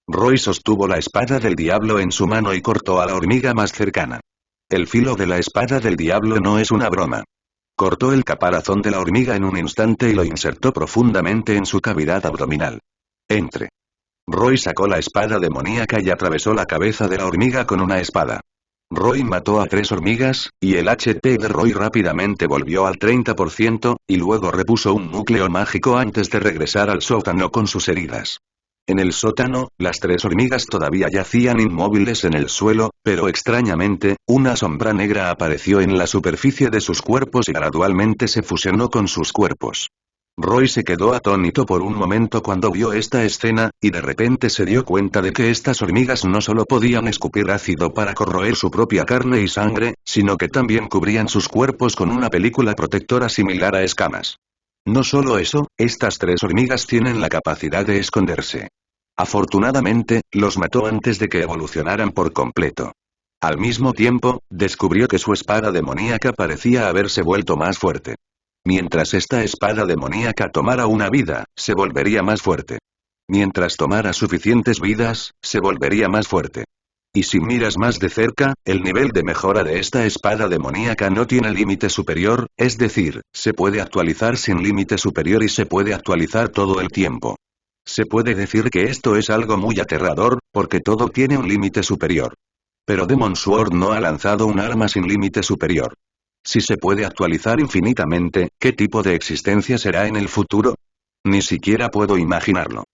Roy sostuvo la espada del diablo en su mano y cortó a la hormiga más cercana. El filo de la espada del diablo no es una broma. Cortó el caparazón de la hormiga en un instante y lo insertó profundamente en su cavidad abdominal. Entre. Roy sacó la espada demoníaca y atravesó la cabeza de la hormiga con una espada. Roy mató a 3 hormigas, y el HP de Roy rápidamente volvió al 30%, y luego repuso un núcleo mágico antes de regresar al sótano con sus heridas. En el sótano, las 3 hormigas todavía yacían inmóviles en el suelo, pero extrañamente, una sombra negra apareció en la superficie de sus cuerpos y gradualmente se fusionó con sus cuerpos. Roy se quedó atónito por un momento cuando vio esta escena, y de repente se dio cuenta de que estas hormigas no solo podían escupir ácido para corroer su propia carne y sangre, sino que también cubrían sus cuerpos con una película protectora similar a escamas. No solo eso, estas 3 hormigas tienen la capacidad de esconderse. Afortunadamente, los mató antes de que evolucionaran por completo. Al mismo tiempo, descubrió que su espada demoníaca parecía haberse vuelto más fuerte. Mientras esta espada demoníaca tomara una vida, se volvería más fuerte. Mientras tomara suficientes vidas, se volvería más fuerte. Y si miras más de cerca, el nivel de mejora de esta espada demoníaca no tiene límite superior, es decir, se puede actualizar sin límite superior y se puede actualizar todo el tiempo. Se puede decir que esto es algo muy aterrador, porque todo tiene un límite superior. Pero Demon Sword no ha lanzado un arma sin límite superior. Si se puede actualizar infinitamente, ¿qué tipo de existencia será en el futuro? Ni siquiera puedo imaginarlo.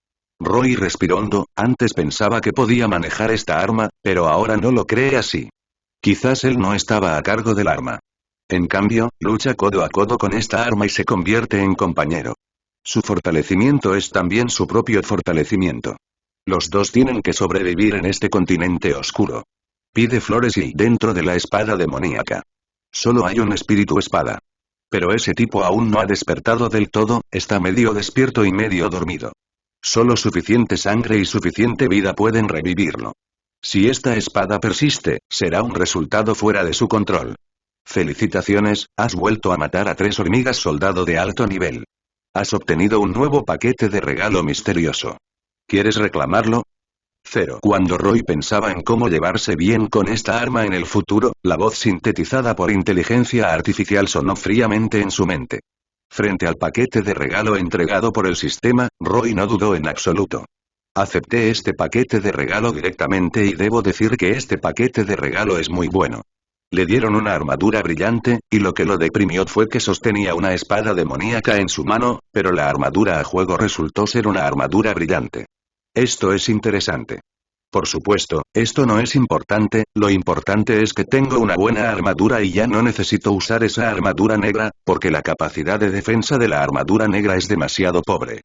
Roy respiró hondo, antes pensaba que podía manejar esta arma, pero ahora no lo cree así. Quizás él no estaba a cargo del arma. En cambio, lucha codo a codo con esta arma y se convierte en compañero. Su fortalecimiento es también su propio fortalecimiento. Los dos tienen que sobrevivir en este continente oscuro. Pide flores y dentro de la espada demoníaca. Solo hay un espíritu espada. Pero ese tipo aún no ha despertado del todo, está medio despierto y medio dormido. Solo suficiente sangre y suficiente vida pueden revivirlo. Si esta espada persiste, será un resultado fuera de su control. Felicitaciones, has vuelto a matar a 3 hormigas soldado de alto nivel. Has obtenido un nuevo paquete de regalo misterioso. ¿Quieres reclamarlo? 0. Cuando Roy pensaba en cómo llevarse bien con esta arma en el futuro, la voz sintetizada por inteligencia artificial sonó fríamente en su mente. Frente al paquete de regalo entregado por el sistema, Roy no dudó en absoluto. Acepté este paquete de regalo directamente y debo decir que este paquete de regalo es muy bueno. Le dieron una armadura brillante, y lo que lo deprimió fue que sostenía una espada demoníaca en su mano, pero la armadura a juego resultó ser una armadura brillante. Esto es interesante. Por supuesto, esto no es importante, lo importante es que tengo una buena armadura y ya no necesito usar esa armadura negra, porque la capacidad de defensa de la armadura negra es demasiado pobre.